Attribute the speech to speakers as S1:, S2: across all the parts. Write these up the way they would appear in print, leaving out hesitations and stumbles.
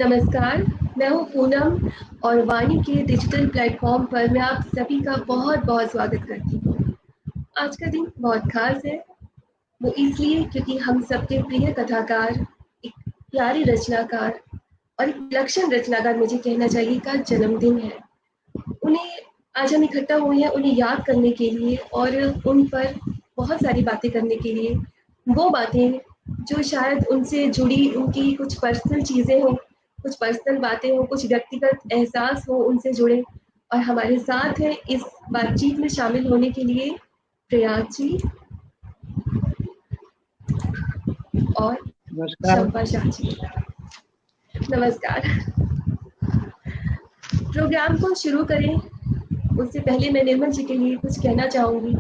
S1: नमस्कार, मैं हूँ पूनम और वाणी के डिजिटल प्लेटफॉर्म पर मैं आप सभी का बहुत-बहुत स्वागत करती हूँ। आज का दिन बहुत ख़ास है, वो इसलिए क्योंकि हम सबके प्रिय कथाकार, एक प्यारे रचनाकार और एक विलक्षण रचनाकार मुझे कहना चाहिए का जन्मदिन है। उन्हें आज हम इकट्ठा हुए हैं उन्हें याद करने के लिए और उन पर बहुत सारी बातें करने के लिए। वो बातें जो शायद उनसे जुड़ी उनकी कुछ पर्सनल चीज़ें हों, कुछ पर्सनल बातें हों, कुछ व्यक्तिगत एहसास हो उनसे जुड़े। और हमारे साथ हैं इस बातचीत में शामिल होने के लिए प्रयाग जी और
S2: नमस्कार।
S1: शंपा शाह जी। नमस्कार। प्रोग्राम को शुरू करें उससे पहले मैं निर्मल जी के लिए कुछ कहना चाहूँगी।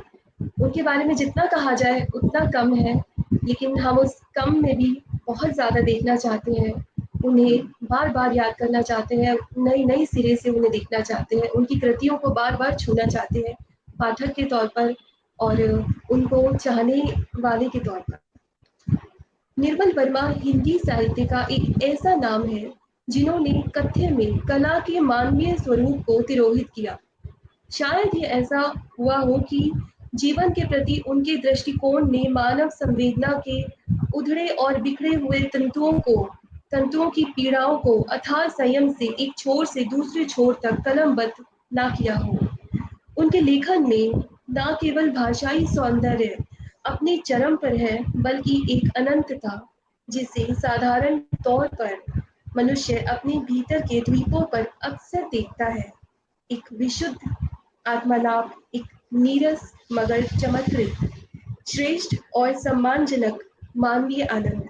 S1: उनके बारे में जितना कहा जाए उतना कम है, लेकिन हम उस कम में भी बहुत ज़्यादा देखना चाहते हैं। उन्हें बार-बार याद करना चाहते हैं, नई-नई सिरे से उन्हें देखना चाहते हैं, उनकी कृतियों को बार-बार छूना चाहते हैं, पाठक के तौर पर और उनको चाहने वाले के तौर पर। निर्मल वर्मा हिंदी साहित्य का एक ऐसा नाम है, जिन्होंने कथ्य में कला के मानवीय स्वरूप को तिरोहित किया। शायद ही ऐसा हुआ हो कि जीवन के प्रति उनके दृष्टिकोण ने मानव संवेदना के उधड़े और बिखरे हुए तंतुओं की पीड़ाओं को अथाह संयम से एक छोर से दूसरे छोर तक कलमबद्ध ना किया हो। उनके लेखन में ना केवल भाषाई सौंदर्य अपने चरम पर है, बल्कि एक अनंतता जिसे साधारण तौर पर मनुष्य अपने भीतर के द्वीपों पर अक्सर देखता है। एक विशुद्ध आत्मलाप, एक नीरस मगर चमत्कृत, श्रेष्ठ और सम्मानजनक मानवीय आनंद।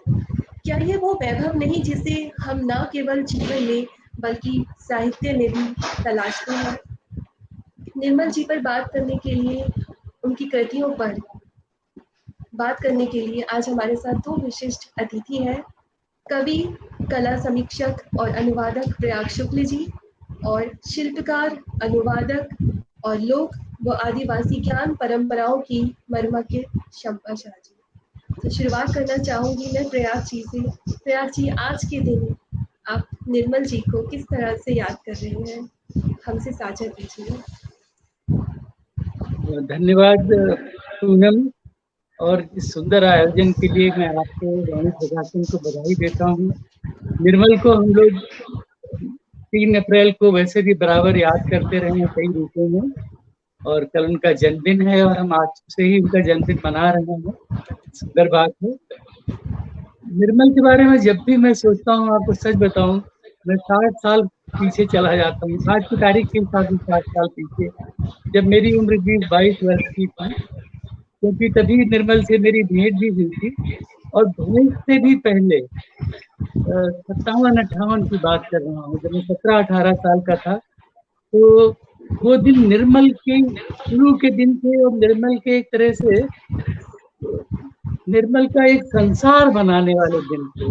S1: क्या ये वो वैभव नहीं जिसे हम न केवल जीवन में बल्कि साहित्य में भी तलाशते हैं? निर्मल जी पर बात करने के लिए, उनकी कृतियों पर बात करने के लिए आज हमारे साथ दो विशिष्ट अतिथि हैं। कवि, कला समीक्षक और अनुवादक प्रयाग शुक्ल जी और शिल्पकार, अनुवादक और लोक व आदिवासी ज्ञान परंपराओं की मर्मज्ञ शंपा शाह जी। तो शुरुआत करना चाहूँगी मैं प्रयाग जी से। प्रयाग जी, आज के दिन आप निर्मल जी को किस तरह से याद कर रहे हैं? हमसे साझा कीजिए।
S2: धन्यवाद पूनम, और इस सुंदर आयोजन के लिए मैं आपको वाणी प्रकाशन को बधाई देता हूँ। निर्मल को हम लोग 3 अप्रैल को वैसे भी बराबर याद करते रहे हैं कई रूपों में, और कल उनका जन्मदिन है और हम आज से ही उनका जन्मदिन मना रहे हैं। सुंदर बात है। निर्मल के बारे में जब भी मैं सोचता हूँ, आपको सच बताऊं, मैं 60 साल पीछे चला जाता हूँ। आज की तारीख के हिसाब से 60 साल पीछे, जब मेरी उम्र 20-22 वर्ष की थी, क्योंकि तभी निर्मल से मेरी भेंट भी हुई थी। और भेंट से भी पहले 57-58 की बात कर रहा हूँ, जब मैं 17-18 साल का था। तो वो दिन निर्मल के शुरू के दिन थे, और निर्मल के एक तरह से निर्मल का एक संसार बनाने वाले दिन थे।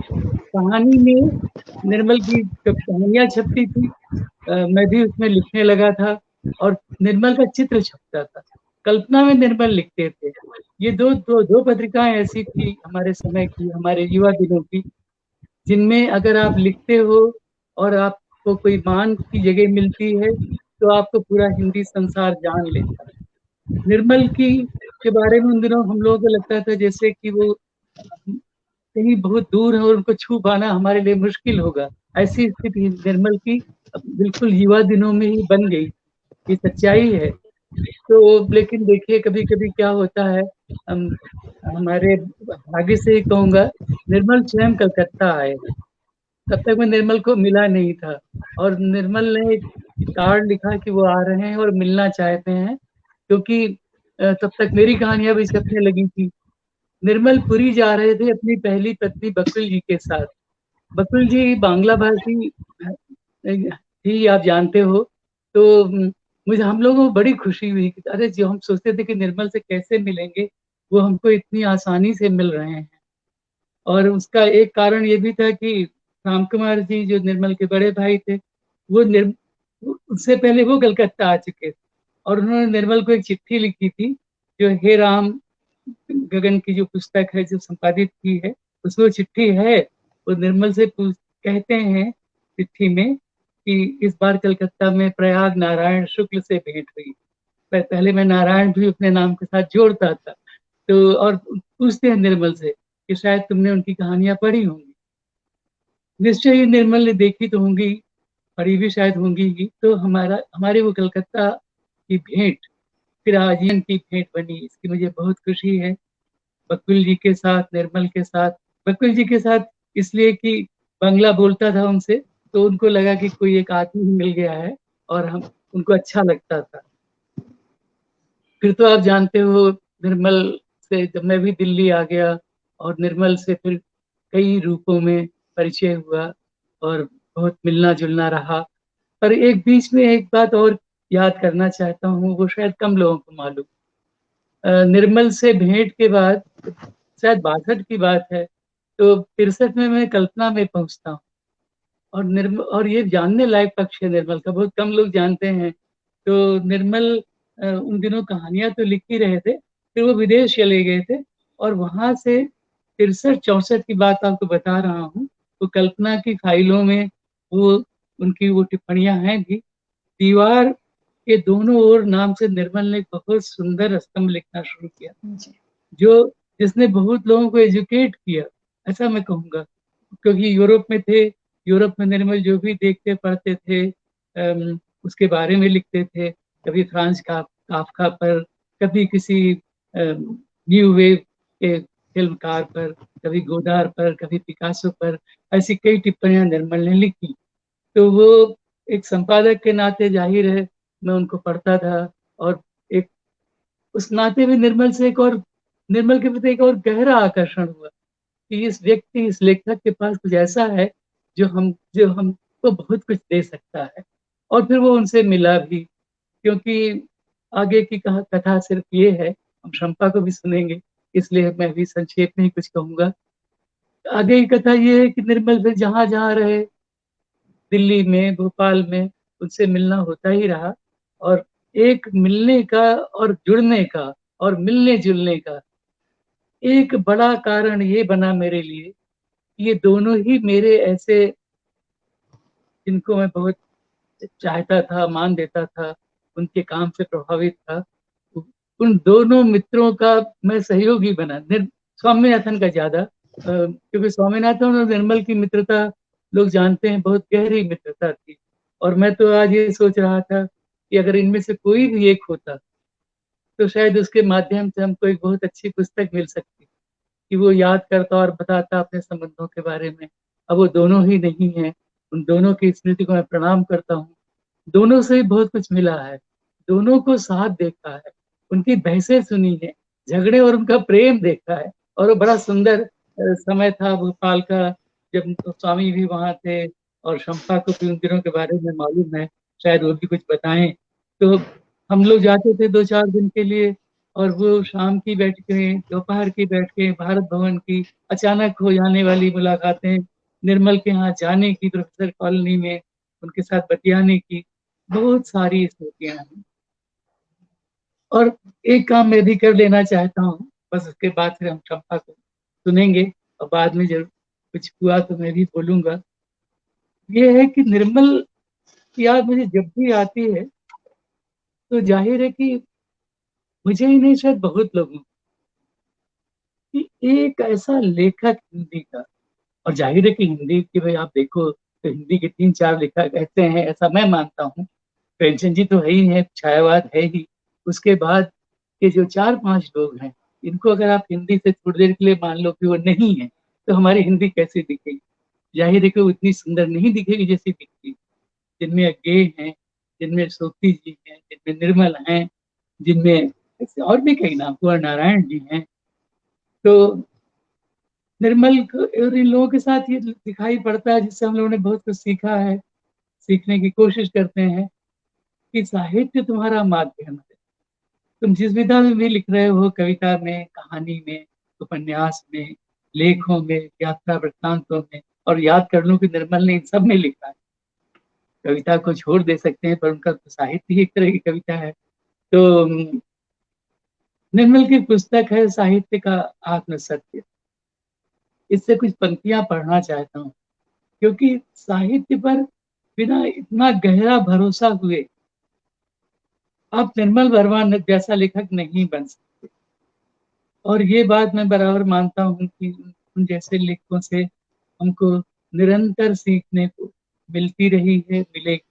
S2: कहानी में निर्मल की जब कहानियां छपती थी, मैं भी उसमें लिखने लगा था, और निर्मल का चित्र छपता था। कल्पना में निर्मल लिखते थे। ये दो दो दो पत्रिकाएं ऐसी थी हमारे समय की, हमारे युवा दिनों की, जिनमें अगर आप लिखते हो और आपको कोई मान की जगह मिलती है, तो आपको पूरा हिंदी संसार जान लेता है। निर्मल की के बारे में उन दिनों हम लोगों को लगता था जैसे कि वो कहीं बहुत दूर है और उनको छू पाना हमारे लिए मुश्किल होगा। ऐसी स्थिति निर्मल की बिल्कुल युवा दिनों में ही बन गई। ये सच्चाई है। तो लेकिन देखिए, कभी कभी क्या होता है, हम हमारे भाग्य से ही कहूँगा, निर्मल स्वयं कलकत्ता आए। तब तक मैं निर्मल को मिला नहीं था, और निर्मल ने एक कार्ड लिखा कि वो आ रहे हैं और मिलना चाहते हैं, क्योंकि तब तक मेरी कहानियां भी छपने लगी थी। निर्मल पुरी जा रहे थे अपनी पहली पत्नी बकुल जी के साथ। बकुल जी बांग्ला भाषी थी, आप जानते हो। तो मुझे हम लोगों को बड़ी खुशी हुई कि अरे, जो हम सोचते थे कि निर्मल से कैसे मिलेंगे, वो हमको इतनी आसानी से मिल रहे हैं। और उसका एक कारण ये भी था कि राम कुमार जी, जो निर्मल के बड़े भाई थे, वो उससे पहले वो कलकत्ता आ चुके थे, और उन्होंने निर्मल को एक चिट्ठी लिखी थी, जो हे राम गगन की जो पुस्तक है, जो संपादित की है, उसमें चिट्ठी है। वो निर्मल से कहते हैं चिट्ठी में कि इस बार कलकत्ता में प्रयाग नारायण शुक्ल से भेंट हुई। पहले मैं नारायण भी अपने नाम के साथ जोड़ता था, तो और पूछते हैं निर्मल से कि शायद तुमने उनकी कहानियां पढ़ी होंगी। निश्चय ही निर्मल ने देखी तो होंगी, पढ़ी भी शायद होंगी ही। तो हमारे वो कलकत्ता की भेंट फिर आजीवन की भेंट बनी, इसकी मुझे बहुत खुशी है। बकुल जी के साथ, निर्मल के साथ, बकुल जी के साथ इसलिए कि बंगला बोलता था उनसे, तो उनको लगा कि कोई एक आदमी मिल गया है और हम उनको अच्छा लगता था। फिर तो आप जानते हो निर्मल से जब मैं भी दिल्ली आ गया और निर्मल से फिर कई रूपों में परिचय हुआ और बहुत मिलना जुलना रहा। पर एक बीच में एक बात और याद करना चाहता हूँ, वो शायद कम लोगों को मालूम। निर्मल से भेंट के बाद शायद 62 की बात है, तो 63 में मैं कल्पना में पहुंचता हूँ। और निर्मल, और ये जानने लायक पक्ष है निर्मल का, बहुत कम लोग जानते हैं। तो निर्मल उन दिनों कहानियां तो लिख ही रहे थे, फिर वो विदेश चले गए थे और वहां से 63-64 की बात आपको बता रहा हूँ। तो कल्पना की फाइलों में वो उनकी वो टिप्पणियां हैं भी। दीवार के दोनों ओर नाम से निर्मल ने बहुत सुंदर स्तंभ लिखना शुरू किया, जो जिसने बहुत लोगों को एजुकेट किया, ऐसा मैं कहूँगा। क्योंकि यूरोप में थे, यूरोप में निर्मल जो भी देखते पढ़ते थे उसके बारे में लिखते थे। कभी फ्रांस का काफका पर, कभी किसी न्यू वेव के फिल्मकार पर, कभी गोदार पर, कभी पिकासो पर, ऐसी कई टिप्पणियां निर्मल ने लिखी। तो वो एक संपादक के नाते जाहिर है मैं उनको पढ़ता था, और एक उस नाते में निर्मल से एक और, निर्मल के प्रति एक और गहरा आकर्षण हुआ कि इस व्यक्ति, इस लेखक के पास कुछ ऐसा है जो हमको बहुत कुछ दे सकता है। और फिर वो उनसे मिला भी, क्योंकि आगे की कथा सिर्फ ये है, हम शंपा को भी सुनेंगे, इसलिए मैं भी संक्षेप में ही कुछ कहूंगा। आगे की कथा ये है कि निर्मल फिर जहां जहां रहे, दिल्ली में, भोपाल में, उनसे मिलना होता ही रहा। और एक मिलने का और जुड़ने का और मिलने जुलने का एक बड़ा कारण ये बना मेरे लिए, ये दोनों ही मेरे ऐसे, जिनको मैं बहुत चाहता था, मान देता था, उनके काम से प्रभावित था, उन दोनों मित्रों का मैं सहयोगी बना। स्वामीनाथन का ज्यादा, क्योंकि स्वामीनाथन और निर्मल की मित्रता लोग जानते हैं, बहुत गहरी मित्रता थी। और मैं तो आज ये सोच रहा था कि अगर इनमें से कोई भी एक होता तो शायद उसके माध्यम से हमको एक बहुत अच्छी पुस्तक मिल सकती, कि वो याद करता और बताता अपने संबंधों के बारे में। अब वो दोनों ही नहीं है, उन दोनों की स्मृति को मैं प्रणाम करता हूँ। दोनों से बहुत कुछ मिला है, दोनों को साथ देखा है, उनकी बहसें सुनी है, झगड़े और उनका प्रेम देखा है। और वो बड़ा सुंदर समय था भोपाल का, जब तो स्वामी भी वहां थे और शंपा को भी उन दिनों के बारे में मालूम है, शायद वो भी कुछ बताएं। तो हम लोग जाते थे 2-4 दिन के लिए, और वो शाम की बैठकें, दोपहर की बैठकें, भारत भवन की अचानक हो जाने वाली मुलाकातें, निर्मल के यहाँ जाने की, प्रोफेसर कॉलोनी में उनके साथ बतियाने की, बहुत सारी स्मृतियां हैं। और एक काम मैं भी कर लेना चाहता हूँ, बस उसके बाद फिर हम चंपा को सुनेंगे, और बाद में जब कुछ हुआ तो मैं भी बोलूंगा। ये है कि निर्मल की याद मुझे जब भी आती है, तो जाहिर है कि मुझे ही नहीं, शायद बहुत लोगों कि एक ऐसा लेखक हिंदी का, और जाहिर है कि हिंदी की भाई आप देखो तो हिंदी के 3-4 लेखक ऐसे हैं, ऐसा मैं मानता हूँ। प्रेमचंद जी तो है ही है, छायावाद है ही। उसके बाद के जो 4-5 लोग हैं, इनको अगर आप हिंदी से थोड़ी देर के लिए मान लो कि वो नहीं है, तो हमारी हिंदी कैसी दिखेगी? जाहिर है कि वो इतनी सुंदर नहीं दिखेगी जैसी दिखती। जिनमें अज्ञे हैं, जिनमें सोफी जी हैं, जिनमें निर्मल हैं, जिनमें ऐसे और भी कई नाम, कुंवर नारायण जी हैं। तो निर्मल और इन लोगों के साथ ये दिखाई पड़ता है, जिससे हम लोगों ने बहुत कुछ सीखा है, सीखने की कोशिश करते हैं, कि साहित्य तुम्हारा माध्यम है। तुम जिस विधा में भी लिख रहे हो, कविता में, कहानी में, उपन्यास में, लेखों में, यात्रा वृत्तांतों में, और याद कर लूं कि निर्मल ने इन सब में लिखा है। कविता को छोड़ दे सकते हैं, पर उनका तो साहित्य ही एक तरह की कविता है। तो निर्मल की पुस्तक है साहित्य का आत्म सत्य। इससे कुछ पंक्तियां पढ़ना चाहता हूँ। क्योंकि साहित्य पर बिना इतना गहरा भरोसा हुए आप निर्मल वर्मा जैसा लेखक नहीं बन सकते। और ये बात मैं बराबर मानता हूँ कि उन जैसे लेखकों से हमको निरंतर सीखने को मिलती रही है, मिलेगी।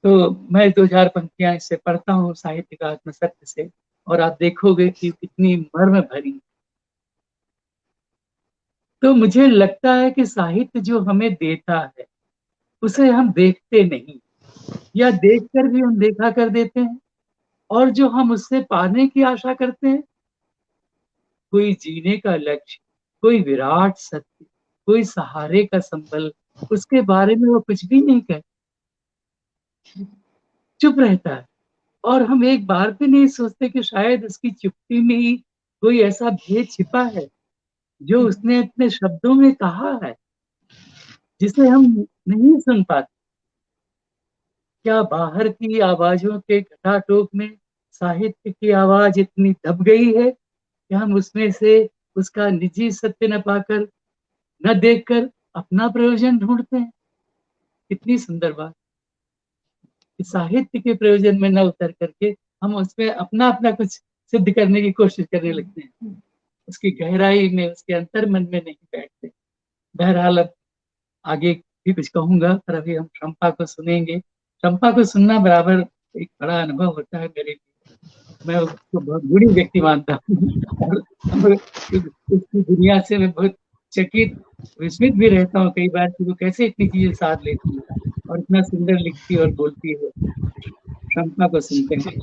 S2: तो मैं 2000 पंक्तियां इससे पढ़ता हूँ साहित्य का आत्मसत्य से, और आप देखोगे कि कितनी मर्म भरी। तो मुझे लगता है कि साहित्य जो हमें देता है उसे हम देखते नहीं, या देखकर भी हम देखा कर देते हैं। और जो हम उससे पाने की आशा करते हैं, कोई जीने का लक्ष्य, कोई विराट सत्य, कोई सहारे का संबल, उसके बारे में वो कुछ भी नहीं कहता, चुप रहता है। और हम एक बार भी नहीं सोचते कि शायद उसकी चुप्पी में ही कोई ऐसा भेद छिपा है जो उसने अपने शब्दों में कहा है, जिसे हम नहीं सुन पाते। क्या बाहर की आवाजों के घटाटोप में साहित्य की आवाज इतनी दब गई है कि हम उसमें से उसका निजी सत्य न पाकर, न देखकर अपना प्रयोजन ढूंढते हैं। कितनी सुंदर बात कि साहित्य के प्रयोजन में न उतर करके हम उसमें अपना अपना कुछ सिद्ध करने की कोशिश करने लगते हैं, उसकी गहराई में, उसके अंतर मन में नहीं बैठते। बहरहाल अब आगे भी कुछ कहूंगा, पर अभी हम चंपा को सुनेंगे। चंपा को सुनना बराबर एक बड़ा अनुभव होता है मेरे लिए। मैं उसको बहुत बुरी व्यक्ति मानता हूँ और उसकी दुनिया से मैं बहुत चकित, विस्मित भी रहता हूँ कई बार कि वो कैसे इतनी चीजें साथ लेती है और इतना सुंदर लिखती और बोलती है। चंपा को सुनते हैं।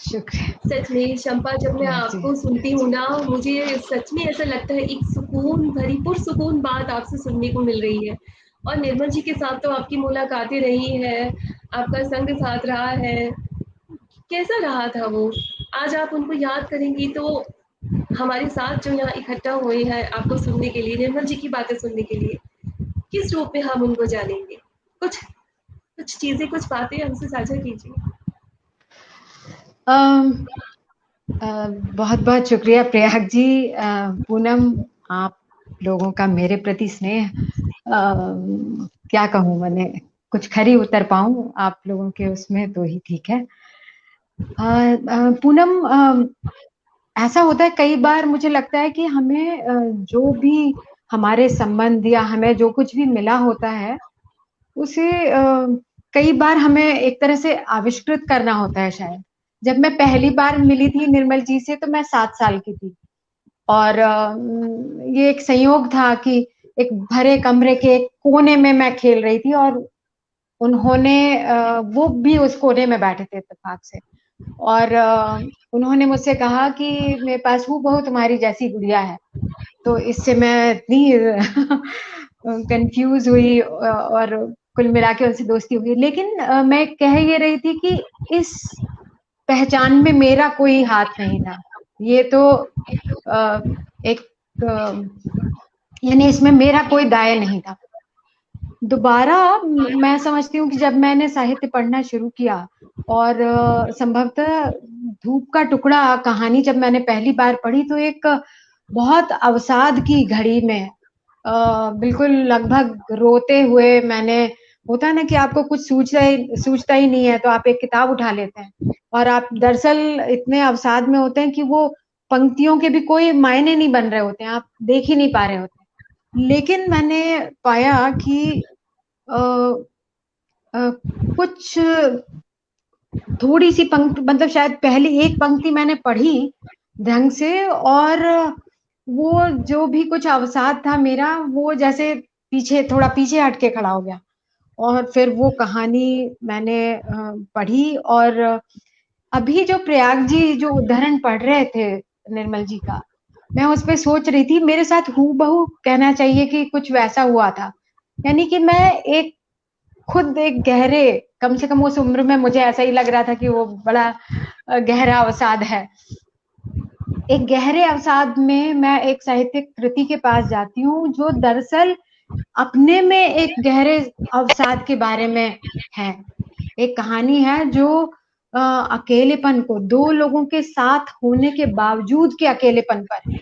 S3: शुक्रिया।
S1: सच में शंपा, जब मैं आपको सुनती हूँ ना, मुझे सच में ऐसा लगता है एक सुकून भरी, पुरसुकून बात आपसे सुनने को मिल रही है। और निर्मल जी के साथ तो आपकी मुलाकातें रही है, आपका संग साथ रहा है। कैसा रहा था वो? आज आप उनको याद करेंगी तो हमारे साथ जो यहाँ इकट्ठा हुए हैं आपको सुनने के लिए, निर्मल जी की बातें सुनने के लिए, किस रूप में हम उनको जानेंगे? कुछ कुछ चीजें, कुछ बातें हमसे साझा कीजिए।
S3: बहुत बहुत शुक्रिया प्रयाग जी। पूनम, आप लोगों का मेरे प्रति स्नेह, क्या कहूँ, मैंने कुछ खरी उतर पाऊं आप लोगों के उसमें तो ही ठीक है। पूनम, ऐसा होता है कई बार, मुझे लगता है कि हमें जो भी हमारे संबंध या हमें जो कुछ भी मिला होता है उसे कई बार हमें एक तरह से आविष्कृत करना होता है शायद। जब मैं पहली बार मिली थी निर्मल जी से तो मैं 7 साल की थी, और ये एक संयोग था कि एक भरे कमरे के एक कोने में मैं खेल रही थी और उन्होंने वो भी उस कोने में बैठे थे इत्तेफाक से, और उन्होंने मुझसे कहा कि मेरे पास हूबहू तुम्हारी जैसी गुड़िया है। तो इससे मैं इतनी कंफ्यूज हुई और कुल मिला के उनसे दोस्ती हुई। लेकिन मैं कह ये रही थी कि इस पहचान में मेरा कोई हाथ नहीं था। ये तो एक यानी इसमें मेरा कोई दाय नहीं था। दोबारा मैं समझती हूँ कि जब मैंने साहित्य पढ़ना शुरू किया और संभवतः धूप का टुकड़ा कहानी जब मैंने पहली बार पढ़ी तो एक बहुत अवसाद की घड़ी में बिल्कुल लगभग रोते हुए मैंने, होता है ना कि आपको कुछ सूझता ही नहीं है तो आप एक किताब उठा लेते हैं और आप दरअसल इतने अवसाद में होते हैं कि वो पंक्तियों के भी कोई मायने नहीं बन रहे होते हैं, आप देख ही नहीं पा रहे होते हैं। लेकिन मैंने पाया कि अ, कुछ थोड़ी सी पंक्ति, मतलब शायद पहली एक पंक्ति मैंने पढ़ी ढंग से और वो जो भी कुछ अवसाद था मेरा वो जैसे पीछे, थोड़ा पीछे हट के खड़ा हो गया। और फिर वो कहानी मैंने पढ़ी और अभी जो प्रयाग जी जो उद्धरण पढ़ रहे थे निर्मल जी का, मैं उस पे सोच रही थी मेरे साथ हूबहू कहना चाहिए कि कुछ वैसा हुआ था। यानी कि मैं एक खुद एक गहरे, कम से कम उस उम्र में मुझे ऐसा ही लग रहा था कि वो बड़ा गहरा अवसाद है। एक गहरे अवसाद में मैं एक साहित्यिक कृति के पास जाती हूँ जो दरअसल अपने में एक गहरे अवसाद के बारे में है। एक कहानी है जो अकेलेपन को, दो लोगों के साथ होने के बावजूद के अकेलेपन पर है।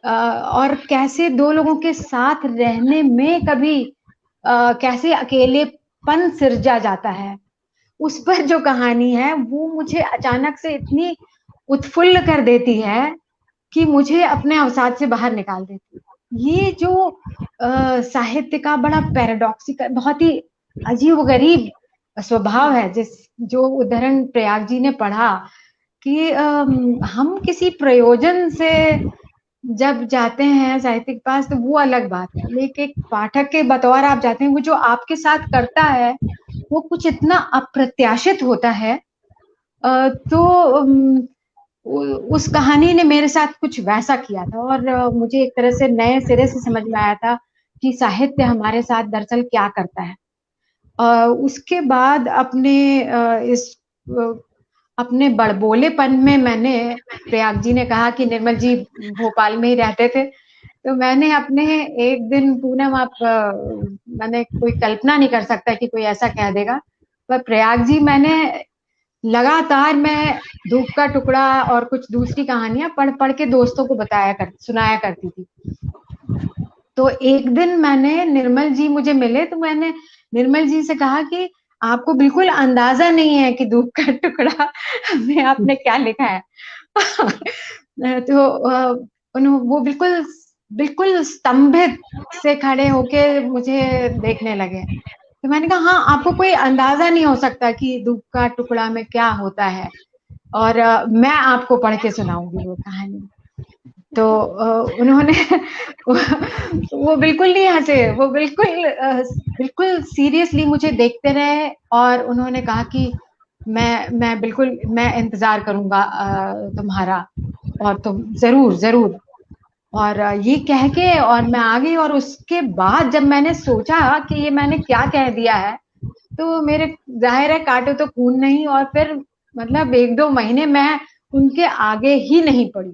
S3: और कैसे दो लोगों के साथ रहने में कभी कैसे अकेलेपन सिरजा जाता है, उस पर जो कहानी है वो मुझे अचानक से इतनी उत्फुल्ल कर देती है कि मुझे अपने अवसाद से बाहर निकाल देती है। ये जो साहित्य का बड़ा पैराडॉक्सिकल, बहुत ही अजीब-गरीब स्वभाव है, जो उद्धरण प्रयाग जी ने पढ़ा कि हम किसी प्रयोजन से जब जाते हैं साहित्य के पास तो वो अलग बात है, लेकिन एक पाठक के बतौर आप जाते हैं, वो जो आपके साथ करता है वो कुछ इतना अप्रत्याशित होता है। तो उस कहानी ने मेरे साथ कुछ वैसा किया था और मुझे एक तरह से नए सिरे से समझ में आया था कि साहित्य हमारे साथ दरअसल क्या करता है। उसके बाद अपने बड़बोलेपन में मैंने, प्रयाग जी ने कहा कि निर्मल जी भोपाल में ही रहते थे, तो मैंने अपने एक दिन पूनम मैंने कोई कल्पना नहीं कर सकता कि कोई ऐसा कह देगा, पर प्रयाग जी मैंने लगातार मैं धूप का टुकड़ा और कुछ दूसरी कहानियां पढ़ पढ़ के दोस्तों को सुनाया करती थी। तो एक दिन मैंने, निर्मल जी मुझे मिले तो मैंने निर्मल जी से कहा कि आपको बिल्कुल अंदाजा नहीं है कि धूप का टुकड़ा में आपने क्या लिखा है। तो वो बिल्कुल बिल्कुल स्तंभित से खड़े होके मुझे देखने लगे। तो मैंने कहा हाँ, आपको कोई अंदाजा नहीं हो सकता कि धूप का टुकड़ा में क्या होता है, और मैं आपको पढ़ के सुनाऊंगी वो कहानी। तो उन्होंने वो बिल्कुल नहीं हंसे, वो बिल्कुल सीरियसली मुझे देखते रहे और उन्होंने कहा कि मैं बिल्कुल मैं इंतजार करूंगा तुम्हारा, और तुम जरूर जरूर। और ये कह के और मैं आ गई, और उसके बाद जब मैंने सोचा कि ये मैंने क्या कह दिया है, तो मेरे जाहिर है काटे तो खून नहीं, और फिर मतलब 1-2 महीने मैं उनके आगे ही नहीं पड़ी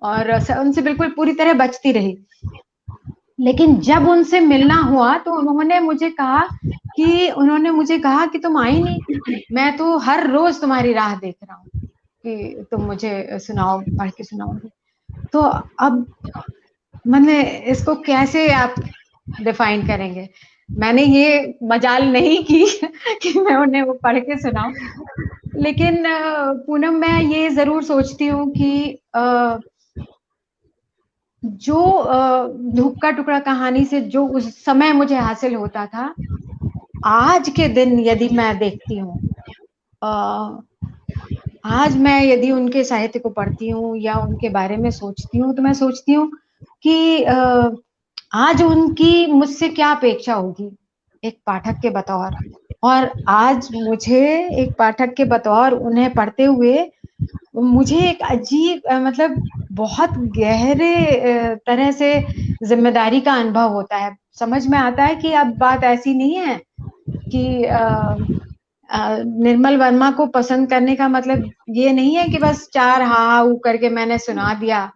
S3: और उनसे बिल्कुल पूरी तरह बचती रही। लेकिन जब उनसे मिलना हुआ तो उन्होंने मुझे कहा कि तुम आई नहीं, मैं तो हर रोज तुम्हारी राह देख रहा हूँ कि तुम मुझे सुनाओ, पढ़ के सुनाओगे। तो अब मैंने इसको कैसे आप डिफाइन करेंगे, मैंने ये मजाल नहीं की कि मैं उन्हें वो पढ़ के सुनाऊं, लेकिन पूनम मैं ये जरूर सोचती हूँ कि जो धूप का टुकड़ा कहानी से जो उस समय मुझे हासिल होता था, आज के दिन यदि मैं देखती हूँ, आज मैं यदि उनके साहित्य को पढ़ती हूँ या उनके बारे में सोचती हूँ, तो मैं सोचती हूँ कि आज उनकी मुझसे क्या अपेक्षा होगी एक पाठक के बतौर, और आज मुझे एक पाठक के बतौर उन्हें पढ़ते हुए मुझे एक अजीब मतलब बहुत गहरे तरह से जिम्मेदारी का अनुभव होता है। समझ में आता है कि अब बात ऐसी नहीं है कि निर्मल वर्मा को पसंद करने का मतलब ये नहीं है कि बस 4 हा ऊ करके मैंने सुना दिया।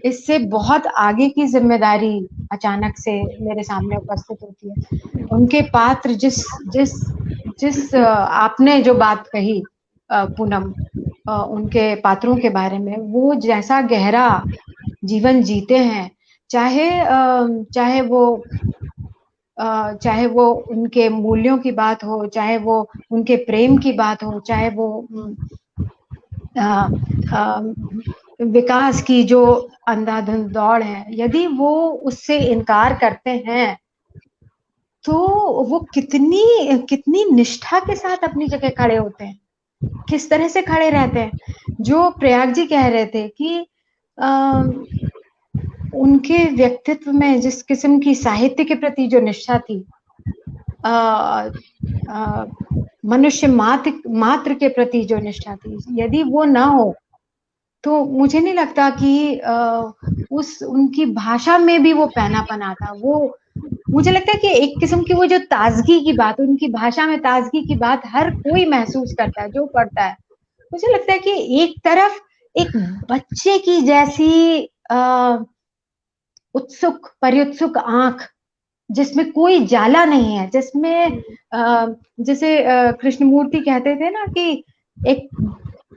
S3: इससे बहुत आगे की जिम्मेदारी अचानक से मेरे सामने उपस्थित होती है। उनके पात्र जिस जिस जिस आपने जो बात कही पूनम, उनके पात्रों के बारे में, वो जैसा गहरा जीवन जीते हैं, चाहे वो उनके मूल्यों की बात हो, चाहे वो उनके प्रेम की बात हो, चाहे वो विकास की जो अंधाधुंध दौड़ है, यदि वो उससे इनकार करते हैं तो वो कितनी कितनी निष्ठा के साथ अपनी जगह खड़े होते हैं, किस तरह से खड़े रहते हैं। जो प्रयाग जी कह रहे थे कि उनके व्यक्तित्व में जिस किस्म की साहित्य के प्रति जो निष्ठा थी, मनुष्य मात्र के प्रति जो निष्ठा थी, यदि वो ना हो तो मुझे नहीं लगता कि उनकी भाषा में भी वो पैनापन आता। वो मुझे लगता है कि एक किस्म की वो जो ताजगी की बात, उनकी भाषा में ताजगी की बात हर कोई महसूस करता है जो पढ़ता है। मुझे लगता है कि एक तरफ एक बच्चे की जैसी उत्सुक परिउत्सुक आंख, जिसमें कोई जाला नहीं है, जिसमें जैसे कृष्णमूर्ति कहते थे ना कि एक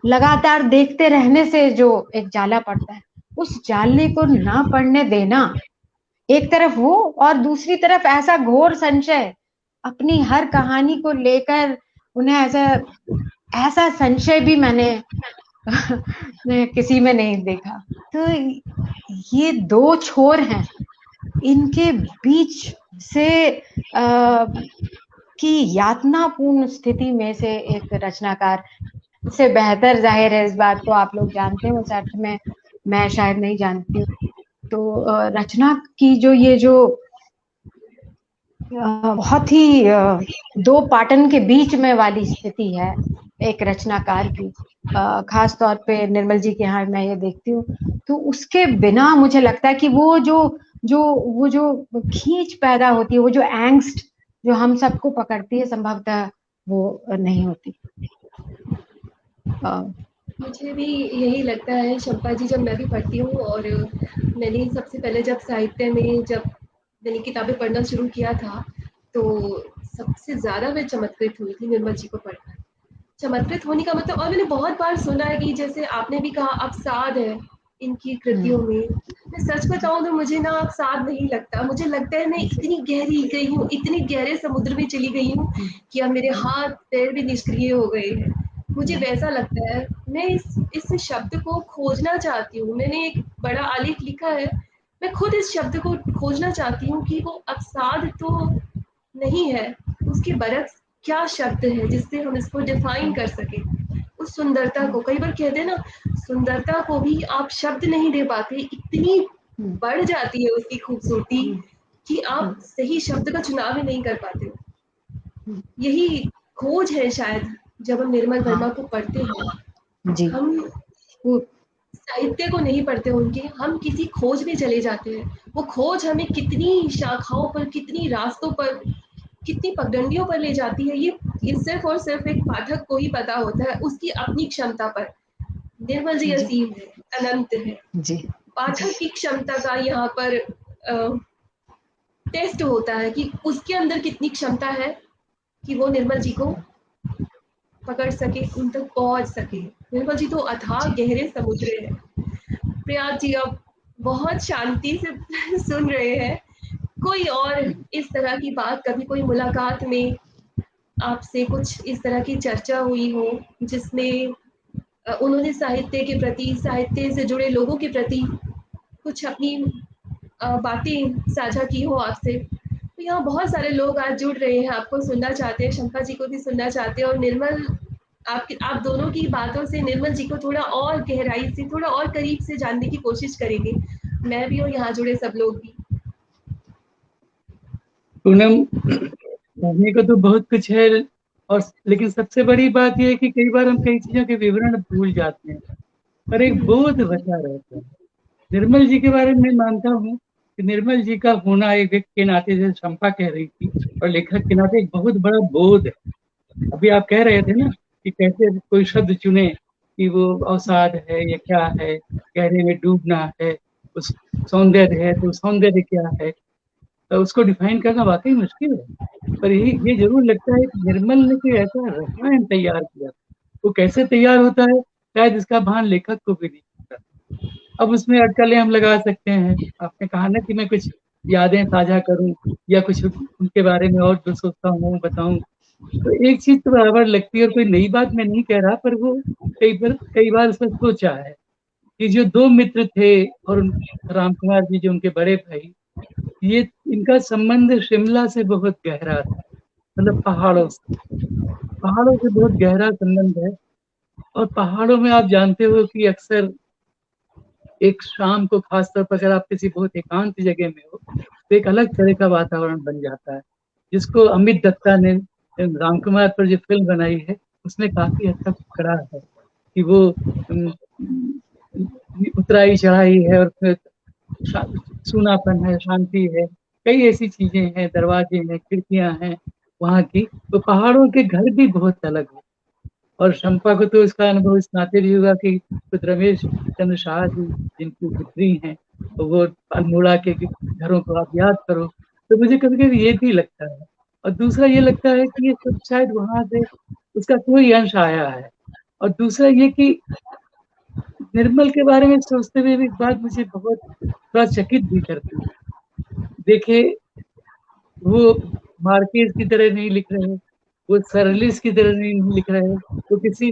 S3: लगातार देखते रहने से जो एक जाला पड़ता है, उस जालने को ना पड़ने देना, एक तरफ वो और दूसरी तरफ ऐसा घोर संशय, अपनी हर कहानी को लेकर उन्हें ऐसा ऐसा संशय भी मैंने किसी में नहीं देखा। तो ये दो छोर हैं, इनके बीच से की यातनापूर्ण स्थिति में से एक रचनाकार से बेहतर, जाहिर है इस बात को आप लोग जानते हैं, उस अर्थ में मैं शायद नहीं जानती हूँ। तो रचना की जो बहुत ही दो पाटन के बीच में वाली स्थिति है एक रचनाकार की, खास तौर पे निर्मल जी के यहाँ मैं ये देखती हूँ। तो उसके बिना मुझे लगता है कि वो जो खींच पैदा होती है, वो जो एंग्स्ट जो हम सबको पकड़ती है, संभवतः वो नहीं होती।
S1: मुझे भी यही लगता है शंपा जी, जब मैं भी पढ़ती हूँ, और मैंने सबसे पहले जब साहित्य में जब मैंने किताबें पढ़ना शुरू किया था, तो सबसे ज़्यादा मैं चमत्कृत हुई थी निर्मल जी को पढ़कर। चमत्कृत होने का मतलब, और मैंने बहुत बार सुना है कि जैसे आपने भी कहा अवसाद है इनकी कृतियों में। मैं सच बताऊं तो मुझे ना अवसाद नहीं लगता, मुझे लगता है मैं इतनी गहरी गई हूँ, इतने गहरे समुद्र में चली गई हूँ कि अब मेरे हाथ पैर भी निष्क्रिय हो गए हैं, मुझे वैसा लगता है। मैं इस शब्द को खोजना चाहती हूँ, मैंने एक बड़ा आलेख लिखा है, मैं खुद इस शब्द को खोजना चाहती हूँ कि वो अवसाद तो नहीं है, उसके बरक्स क्या शब्द है जिससे हम इसको डिफाइन कर सके। उस सुंदरता को, कई बार कहते हैं ना, सुंदरता को भी आप शब्द नहीं दे पाते, इतनी बढ़ जाती है उसकी खूबसूरती कि आप सही शब्द का चुनाव ही नहीं कर पाते हो। यही खोज है शायद जब हम निर्मल वर्मा को पढ़ते हैं जी। हम साहित्य को नहीं पढ़ते उनके, हम किसी खोज में चले जाते हैं। वो खोज हमें कितनी शाखाओं पर, कितनी रास्तों पर, कितनी पगडंडियों पर ले जाती है, ये सिर्फ और सिर्फ एक पाठक को ही पता होता है, उसकी अपनी क्षमता पर। निर्मल जी असीम है, अनंत है जी। पाठक की क्षमता का यहाँ पर टेस्ट होता है कि उसके अंदर कितनी क्षमता है कि वो निर्मल जी को पकड़ सके, उन तक पहुंच सके। निर्मल जी तो अथाह गहरे समुद्र है। प्रयाग जी अब बहुत शांति से सुन रहे हैं, कोई और इस तरह की बात, कभी कोई मुलाकात में आपसे कुछ इस तरह की चर्चा हुई हो जिसमें उन्होंने साहित्य के प्रति, साहित्य से जुड़े लोगों के प्रति कुछ अपनी बातें साझा की हो आपसे? तो यहाँ बहुत सारे लोग आज जुड़ रहे हैं, आपको सुनना चाहते हैं, शंपा जी को भी सुनना चाहते हैं, और निर्मल, आप दोनों की बातों से निर्मल जी को थोड़ा और गहराई से, थोड़ा और करीब से जानने की कोशिश करेंगे, मैं भी और यहाँ जुड़े सब लोग भी।
S2: पूनम, कहने को तो बहुत कुछ है, और लेकिन सबसे बड़ी बात यह है कि कई बार हम कई चीजों के विवरण भूल जाते हैं, पर एक बोध बचा रहता है। निर्मल जी के बारे में मानता हूँ कि निर्मल जी का होना एक व्यक्ति के नाते, जैसे शंपा कह रही थी, और लेखक के नाते एक बहुत बड़ा बोध है। अभी आप कह रहे थे ना कि कैसे कोई शब्द चुने कि वो अवसाद है या क्या है, गहरे में डूबना है, उस सौंदर्य है तो सौंदर्य क्या है, तो उसको डिफाइन करना वाकई मुश्किल है। पर ये जरूर लगता है कि निर्मल ने कोई ऐसा रसायन तैयार किया, वो कैसे तैयार होता है शायद इसका भान लेखक को भी नहीं होता। अब उसमें अटकलें हम लगा सकते हैं। आपने कहा ना कि मैं कुछ यादें साझा करूं या कुछ उनके बारे में और जो सोचता हूँ बताऊं, तो एक चीज तो बराबर लगती है, और कोई नई बात मैं नहीं कह रहा, पर वो कई बार उसमें सोचा है कि जो दो मित्र थे, और राम कुमार जी जो उनके बड़े भाई, ये इनका संबंध शिमला से बहुत गहरा था, मतलब पहाड़ों से बहुत गहरा संबंध है। और पहाड़ों में आप जानते हो कि अक्सर एक शाम को, खासतौर पर अगर आप किसी बहुत एकांत जगह में हो, तो एक अलग तरह का वातावरण बन जाता है, जिसको अमित दत्ता ने राम कुमार पर जो फिल्म बनाई है उसमें काफी हद तक पकड़ा है कि वो उतराई चढ़ाई है, और फिर सूनापन है, शांति है, कई ऐसी चीजें हैं, दरवाजे हैं, खिड़कियां हैं वहाँ की। तो पहाड़ों के घर भी बहुत अलग है। और शंपा को तो इसका अनुभव इस नाते भी होगा कि खुद रमेश चंद्र शाह जी जिनकी पुत्री हैं, तो वो अल्मोड़ा के घरों को आप याद करो, तो मुझे कभी कभी ये भी लगता है। और दूसरा ये लगता है कि ये सब शायद वहां से उसका कोई अंश आया है। और दूसरा ये कि निर्मल के बारे में सोचते हुए एक बात मुझे बहुत थोड़ा चकित भी करती है। देखिए, वो मार्केस की तरह नहीं लिख रहे, वो सरलिस की तरह नहीं लिख रहे, वो किसी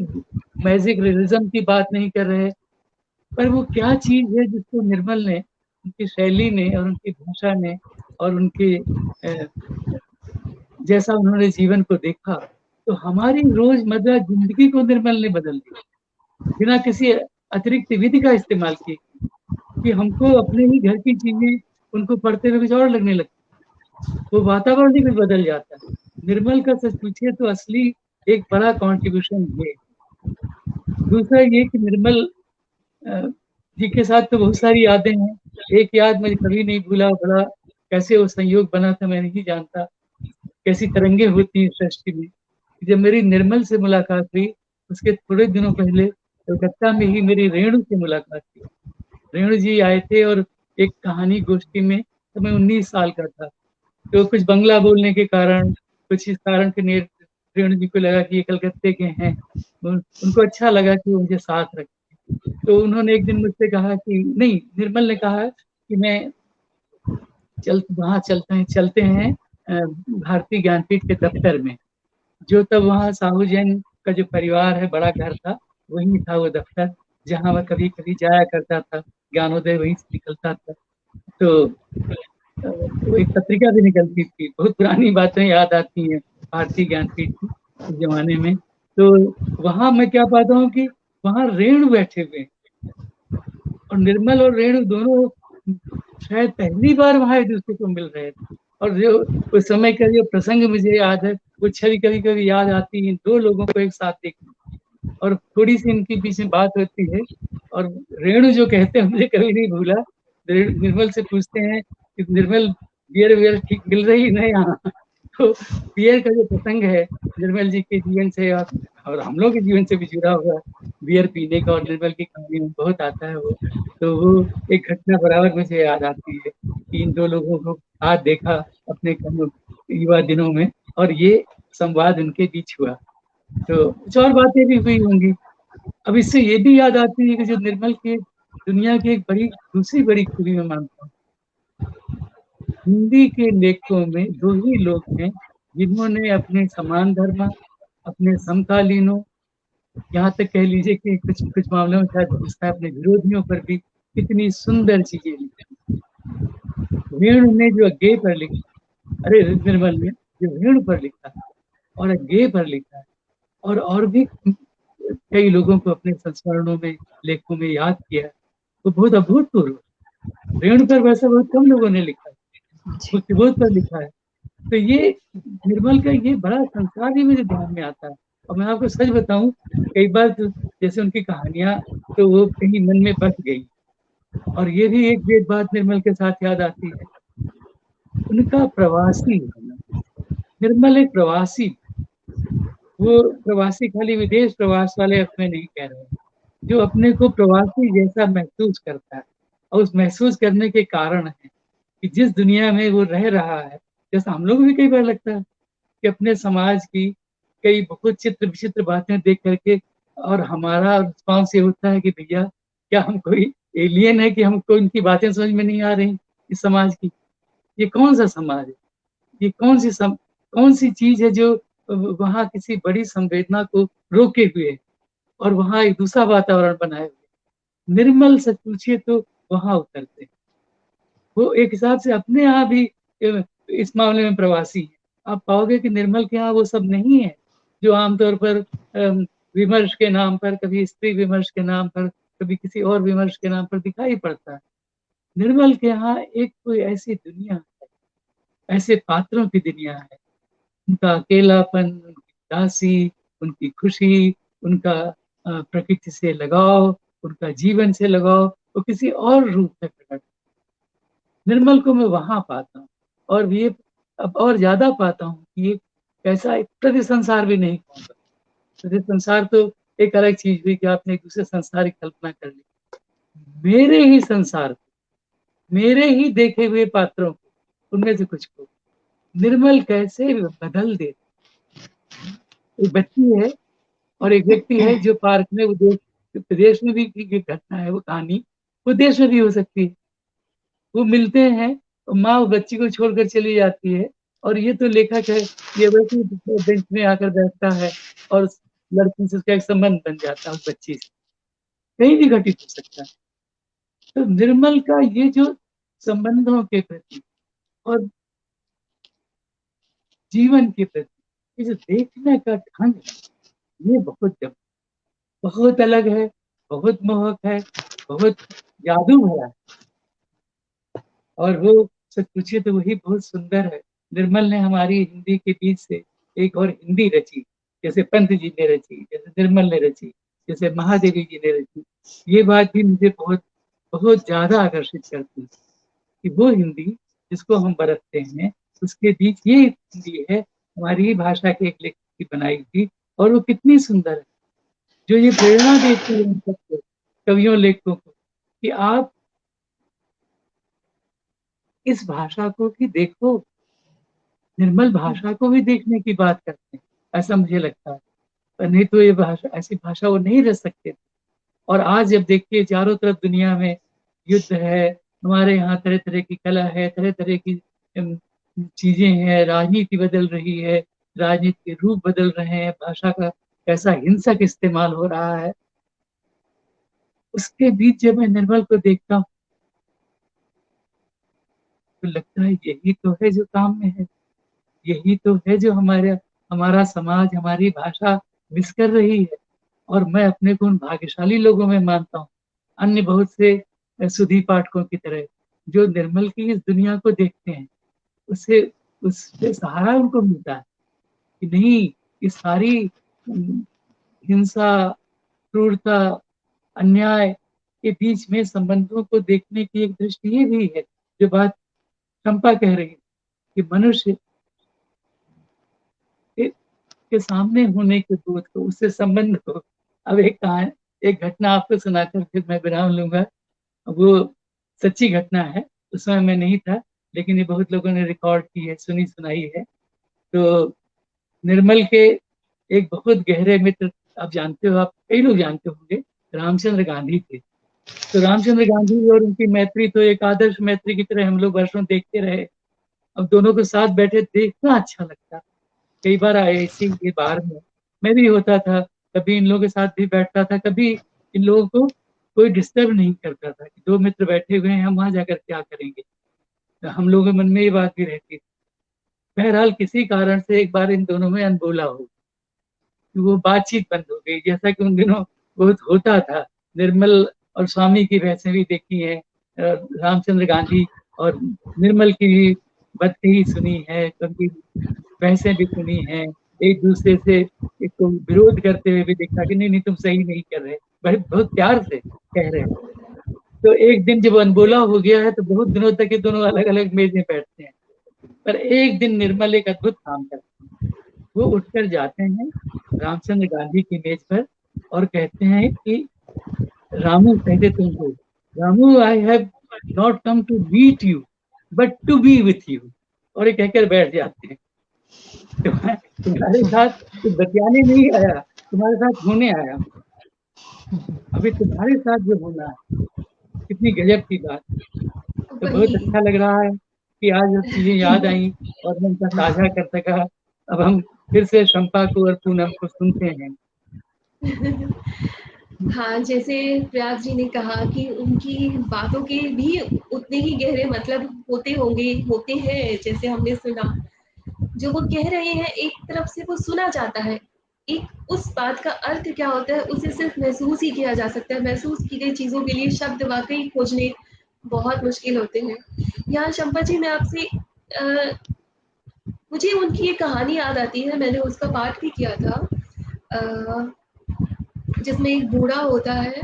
S2: मैजिक रियलिज्म की बात नहीं कर रहे, पर वो क्या चीज है जिसको निर्मल ने, उनकी शैली ने और उनकी भाषा ने और उनके जैसा उन्होंने जीवन को देखा, तो हमारी रोजमर्रा जिंदगी को निर्मल ने बदल दिया बिना किसी अतिरिक्त विधि का इस्तेमाल किए, कि हमको अपने ही घर की चीजें उनको पढ़ते हुए कुछ और लगने लगती, वो वातावरण ही भी बदल जाता है। निर्मल का सच पूछिए तो असली एक बड़ा कंट्रीब्यूशन ये। दूसरा ये कि निर्मल जी के साथ तो बहुत सारी यादें हैं। एक याद मैं कभी नहीं भूला, बड़ा कैसे वो संयोग बना था मैं नहीं जानता, कैसी तरंगे होती हैं सृष्टि में। जब मेरी निर्मल से मुलाकात हुई, उसके थोड़े दिनों पहले कलकत्ता में ही मेरी रेणु से मुलाकात हुई। रेणु जी आए थे और एक कहानी गोष्ठी में, तो मैं 19 साल का था, तो कुछ बंगला बोलने के कारण, कुछ इस कारण के रेणु जी को लगा कि ये कलकत्ते के हैं, उनको अच्छा लगा कि वो मुझे साथ रखें। तो उन्होंने एक दिन मुझसे कहा कि नहीं, निर्मल ने कहा कि मैं वहाँ चलते हैं भारतीय ज्ञानपीठ के दफ्तर में, जो तब वहाँ साहू जैन का जो परिवार है, बड़ा घर था, वही था वो दफ्तर, जहाँ मैं कभी कभी जाया करता था, ज्ञानोदय वहीं से निकलता था। तो वो एक पत्रिका भी निकलती थी, बहुत पुरानी बातें याद आती हैं भारतीय ज्ञानपीठ की उस जमाने में। तो वहां मैं क्या पाता हूँ कि वहां रेणु बैठे हुए, और निर्मल और रेणु दोनों शायद पहली बार वहां एक दूसरे को मिल रहे थे। और जो उस समय का जो प्रसंग मुझे याद है, वो छवि कभी कभी याद आती है, दो लोगों को एक साथ देखने, और थोड़ी सी इनके बीच में बात होती है, और रेणु जो कहते हैं मुझे कभी नहीं भूला, निर्मल से पूछते हैं कि निर्मल, बियर वियर ठीक मिल रही है ना यहाँ? तो बियर का जो प्रसंग है निर्मल जी के जीवन से और हम लोग के जीवन से भी जुड़ा हुआ, बियर पीने का और निर्मल की कहानी में बहुत आता है वो। तो वो एक घटना बराबर मुझे याद आती है कि इन दो लोगों को आज देखा अपने युवा दिनों में, और ये संवाद उनके बीच हुआ। तो कुछ और बातें भी हुई होंगी। अब इससे ये भी याद आती है कि जो निर्मल की दुनिया की एक बड़ी दूसरी बड़ी खूबी मैं मानता हूँ, हिंदी के लेखकों में दो ही लोग हैं जिन्होंने अपने समान धर्म, अपने समकालीनों, यहाँ तक कह लीजिए कि कुछ कुछ मामलों में शायद गुस्सा अपने विरोधियों पर भी कितनी सुंदर चीजें लिखी। वेणु ने जो गे पर लिखा, अरे निर्मल ने जो वेणु पर लिखा और गे पर लिखा है, और भी कई लोगों को अपने संस्मरणों में, लेखों में याद किया है, वो बहुत अभूतपूर्व। रेणु पर वैसे बहुत कम लोगों ने लिखा है, बुद्धिबोध पर लिखा है। तो ये निर्मल का ये बड़ा संसार ही मुझे ध्यान में आता है। और मैं आपको सच बताऊं, कई बार तो जैसे उनकी कहानियां तो वो कहीं मन में बस गई। और ये भी एक बात निर्मल के साथ याद आती है, उनका प्रवासी होना। निर्मल एक प्रवासी, वो प्रवासी खाली विदेश प्रवास वाले अर्थ में नहीं कह रहे, जो अपने को प्रवासी जैसा महसूस करता है, और उस महसूस करने के कारण है कि जिस दुनिया में वो रह रहा है, जैसा हम लोग भी कई बार लगता है कि अपने समाज की कई बहुत चित्र विचित्र बातें देख करके, और हमारा रिस्पॉन्स ये होता है कि भैया क्या हम कोई एलियन है कि हमको इनकी बातें समझ में नहीं आ रही इस समाज की? ये कौन सा समाज है? ये कौन सी चीज है जो वहाँ किसी बड़ी संवेदना को रोके हुए और वहाँ एक दूसरा वातावरण बनाए हुए? निर्मल सच पूछिए तो वहां उतरते, वो एक हिसाब से अपने यहाँ भी इस मामले में प्रवासी है। आप पाओगे कि निर्मल के यहाँ वो सब नहीं है जो आमतौर पर विमर्श के नाम पर, कभी स्त्री विमर्श के नाम पर, कभी किसी और विमर्श के नाम पर दिखाई पड़ता है। निर्मल के यहाँ एक कोई ऐसी दुनिया है, ऐसे पात्रों की दुनिया है, उनका अकेलापन, उनकी उदासी, उनकी खुशी, उनका प्रकृति से लगाव, उनका जीवन से लगाव, वो किसी और रूप में प्रकट। निर्मल को मैं वहां पाता हूँ, और ये अब और ज्यादा पाता हूँ कि ये ऐसा एक प्रति संसार भी नहीं कहूँगा। प्रति संसार तो एक अलग चीज हुई कि आपने एक दूसरे संसार की कल्पना कर ली। मेरे ही संसार, मेरे ही देखे हुए पात्रों को, उनमें से कुछ को निर्मल कैसे बदल देता। एक बच्ची है और एक व्यक्ति है जो पार्क में वो प्रदेश में भी की घटना है, वो कहानी वो देश में भी हो सकती है। वो मिलते हैं, माँ वो बच्ची को छोड़कर चली जाती है, और ये तो लेखक है, ये वैसे बेंच में आकर बैठता है और उस लड़की से उसका एक संबंध बन जाता है, उस बच्ची से। कहीं भी घटित हो सकता है। तो निर्मल का ये जो संबंधों के प्रति और जीवन के प्रति ये जो देखने का ढंग है, ये बहुत अलग है, बहुत मोहक है, बहुत जादू भरा है। और वो सच पूछिए तो वही बहुत सुंदर है। निर्मल ने हमारी हिंदी के बीच से एक और हिंदी रची, जैसे पंत जी ने रची, जैसे निर्मल ने रची, जैसे महादेवी जी ने रची। ये बात भी मुझे बहुत बहुत ज्यादा आकर्षित करती है कि वो हिंदी जिसको हम बरतते हैं, उसके बीच ये हिंदी है हमारी ही भाषा के एक लेखक की बनाई थी, और वो कितनी सुंदर है, जो ये प्रेरणा देती है उन सबको, कवियों लेखकों को, कि आप इस भाषा को भी देखो, निर्मल भाषा को भी देखने की बात करते हैं, ऐसा मुझे लगता है। पर नहीं तो ये भाषा, ऐसी भाषा वो नहीं रह सकते थे। और आज जब देखिए चारों तरफ दुनिया में युद्ध है, हमारे यहाँ तरह तरह की कला है, तरह तरह की चीजें हैं, राजनीति बदल रही है, राजनीति के रूप बदल रहे हैं, भाषा का कैसा हिंसक इस्तेमाल हो रहा है, उसके बीच जब मैं निर्मल को देखता हूँ तो लगता है यही तो है जो काम में है, यही तो है जो हमारा समाज, हमारी भाषा मिस कर रही है। और मैं अपने को उन भाग्यशाली लोगों में मानता हूँ, अन्य बहुत से सुधी पाठकों की तरह, जो निर्मल की इस दुनिया को देखते हैं, उससे उससे सहारा उनको मिलता है कि नहीं, इस सारी हिंसा, क्रूरता, अन्याय के बीच में संबंधों को देखने की एक दृष्टि ये भी है, जो बात चंपा कह रही है कि मनुष्य के सामने होने के बोध को, उससे संबंध को। अब एक घटना आपको सुनाकर फिर मैं विराम लूंगा। वो सच्ची घटना है, उस समय मैं नहीं था, लेकिन ये बहुत लोगों ने रिकॉर्ड की है, सुनी सुनाई है। तो निर्मल के एक बहुत गहरे मित्र, आप जानते हो, आप कई लोग जानते होंगे, रामचंद्र गांधी थे। तो रामचंद्र गांधी और उनकी मैत्री तो एक आदर्श मैत्री की तरह हम लोग वर्षों देखते रहे। अब दोनों के साथ बैठे देखना अच्छा लगता। कई बार ऐसे ये बार में मैं भी होता था, कभी इन लोगों के साथ भी बैठता था, कभी इन लोगों को कोई डिस्टर्ब नहीं करता था कि दो मित्र बैठे हुए हैं, हम वहां जाकर क्या करेंगे। तो हम लोगों के मन में ये बात भी रहती थी। बहरहाल किसी कारण से एक बार इन दोनों में अनबोला हो, वो बातचीत बंद हो गई, जैसा कि उन दिनों बहुत होता था। निर्मल और स्वामी की बहसें भी देखी है, रामचंद्र गांधी और निर्मल की भी बदकही सुनी है, कभी बहसें भी सुनी हैं, एक दूसरे से एक तो विरोध करते हुए भी देखा कि नहीं नहीं तुम सही नहीं कर रहे, बड़े बहुत प्यार से कह रहे हैं। तो एक दिन जब अनबोला हो गया है तो बहुत दिनों तक ये दोनों अलग अलग मेज में बैठते हैं। पर एक दिन निर्मल एक अद्भुत काम करते हैं, वो उठकर जाते हैं रामचंद्र गांधी की मेज पर और कहते हैं कि रामू, कहते तुमको, Ramu I have not come to meet you but to be with you, और ये कहकर बैठ जाते हैं। तुम्हारे साथ कुछ बतियाने नहीं आया, तुम्हारे साथ होने आया, अभी तुम्हारे साथ जो होना है। कितनी गजब की बात। तो बहुत अच्छा लग रहा है कि आज वो चीजें याद आई और मैं उनका साझा कर सका। अब हम फिर से शंपा को और पूनम को सुनते हैं।
S1: हाँ, जैसे प्रयाग जी ने कहा कि उनकी बातों के भी उतने ही गहरे मतलब होते होंगे, होते हैं, जैसे हमने सुना। जो वो कह रहे हैं एक तरफ से वो सुना जाता है, एक उस बात का अर्थ क्या होता है उसे सिर्फ महसूस ही किया जा सकता है। महसूस की गई चीज़ों के लिए शब्द वाक़ई खोजने बहुत मुश्किल होते हैं। यहाँ शंपा जी, मैं आपसे मुझे उनकी एक कहानी याद आती है, मैंने उसका पाठ भी किया था, जिसमें एक बूढ़ा होता है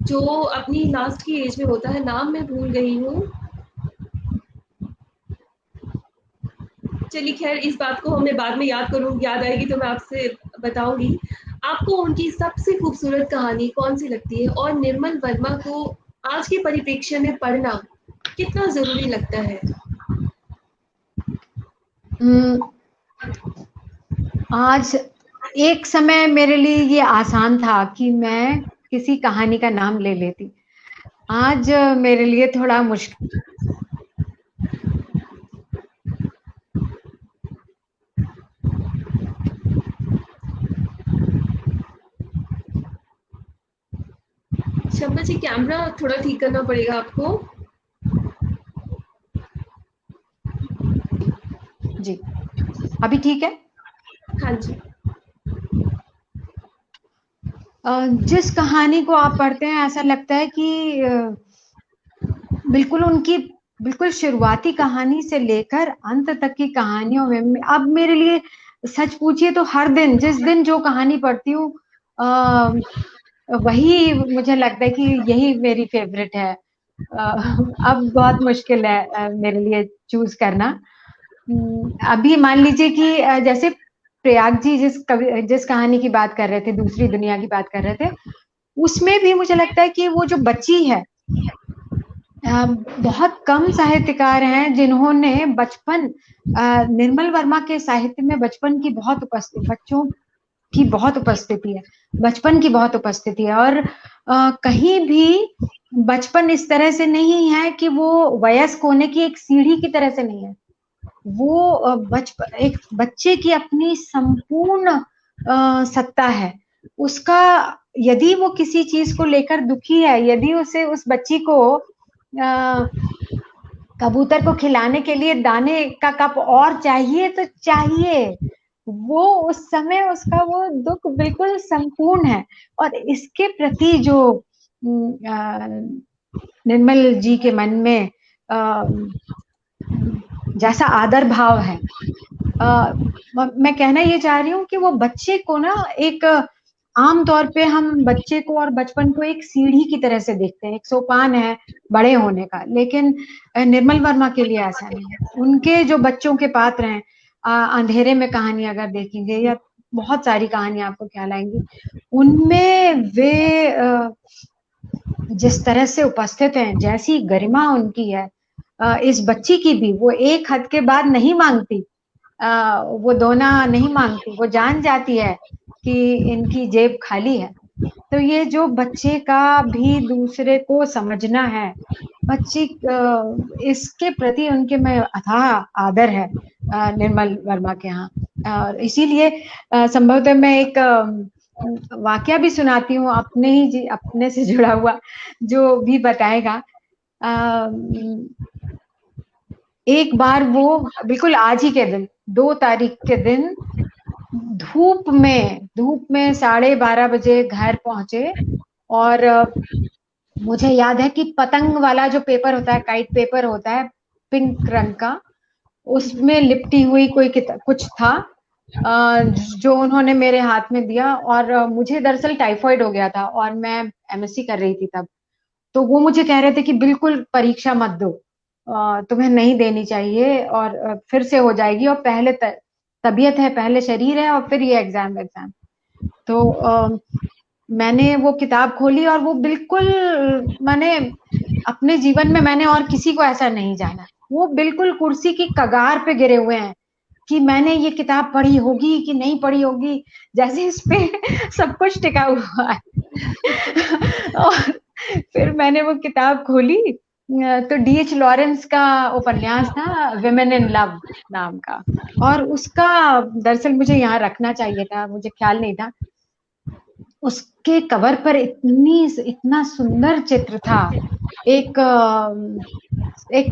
S1: जो अपनी लास्ट की एज में होता है, नाम मैं भूल गई हूँ। चलिए खैर, इस बात को मैं बाद में याद आएगी तो मैं आपसे बताऊंगी। आपको उनकी सबसे खूबसूरत कहानी कौन सी लगती है, और निर्मल वर्मा को आज के परिप्रेक्ष्य में पढ़ना कितना जरूरी लगता है?
S3: आज एक समय मेरे लिए ये आसान था कि मैं किसी कहानी का नाम ले लेती। आज मेरे लिए थोड़ा मुश्किल।
S1: शम्पा जी, कैमरा थोड़ा ठीक करना पड़ेगा आपको।
S3: जी, अभी ठीक है?
S1: हाँ जी।
S3: जिस कहानी को आप पढ़ते हैं ऐसा लगता है कि बिल्कुल उनकी बिल्कुल शुरुआती कहानी से लेकर अंत तक की कहानियों में अब मेरे लिए सच पूछिए तो हर दिन जिस दिन जो कहानी पढ़ती हूँ वही मुझे लगता है कि यही मेरी फेवरेट है। अब बहुत मुश्किल है मेरे लिए चूज करना। अभी मान लीजिए कि जैसे प्रयाग जी जिस कहानी की बात कर रहे थे, दूसरी दुनिया की बात कर रहे थे, उसमें भी मुझे लगता है कि वो जो बच्ची है, बहुत कम साहित्यकार हैं जिन्होंने बचपन निर्मल वर्मा के साहित्य में बचपन की बहुत उपस्थिति, बच्चों की बहुत उपस्थिति है, बचपन की बहुत उपस्थिति है। और कहीं भी बचपन इस तरह से नहीं है कि वो वयस्क होने की एक सीढ़ी की तरह से नहीं है। वो बचपन एक बच्चे की अपनी संपूर्ण सत्ता है उसका। यदि वो किसी चीज को लेकर दुखी है, यदि उसे उस बच्ची को कबूतर को खिलाने के लिए दाने का कप और चाहिए तो चाहिए, वो उस समय उसका वो दुख बिल्कुल संपूर्ण है। और इसके प्रति जो निर्मल जी के मन में जैसा आदर भाव है, मैं कहना ये चाह रही हूँ कि वो बच्चे को ना एक आम तौर पे हम बच्चे को और बचपन को एक सीढ़ी की तरह से देखते हैं, एक सोपान है बड़े होने का, लेकिन निर्मल वर्मा के लिए ऐसा नहीं है। उनके जो बच्चों के पात्र हैं, अंधेरे में कहानी अगर देखेंगे या बहुत सारी कहानियां आपको ख्याल आएंगी, उनमें वे जिस तरह से उपस्थित हैं, जैसी गरिमा उनकी है, इस बच्ची की भी वो एक हद के बाद नहीं मांगती, वो दोना नहीं मांगती, वो जान जाती है कि इनकी जेब खाली है। तो ये जो बच्चे का भी दूसरे को समझना है, बच्ची इसके प्रति उनके में अथाह आदर है निर्मल वर्मा के यहाँ। और इसीलिए संभवतः मैं एक वाकया भी सुनाती हूँ अपने से जुड़ा हुआ, जो भी बताएगा। एक बार वो बिल्कुल आज ही के दिन 2 तारीख के दिन धूप में 12:30 बजे घर पहुंचे। और मुझे याद है कि पतंग वाला जो पेपर होता है, काइट पेपर होता है पिंक रंग का, उसमें लिपटी हुई कोई कुछ था जो उन्होंने मेरे हाथ में दिया। और मुझे दरअसल टाइफाइड हो गया था और मैं एमएससी कर रही थी तब। तो वो मुझे कह रहे थे कि बिल्कुल परीक्षा मत दो, तुम्हें नहीं देनी चाहिए और फिर से हो जाएगी, और पहले तबीयत है, पहले शरीर है और फिर ये एग्जाम। तो मैंने वो किताब खोली और वो बिल्कुल, मैंने अपने जीवन में मैंने और किसी को ऐसा नहीं जाना, वो बिल्कुल कुर्सी की कगार पे गिरे हुए हैं कि मैंने ये किताब पढ़ी होगी कि नहीं पढ़ी होगी, जैसे इस पे सब कुछ टिका हुआ है। और फिर मैंने वो किताब खोली तो डीएच लॉरेंस का उपन्यास था विमेन इन लव नाम का, और उसका दरअसल मुझे यहाँ रखना चाहिए था, मुझे ख्याल नहीं था। उसके कवर पर इतना सुंदर चित्र था, एक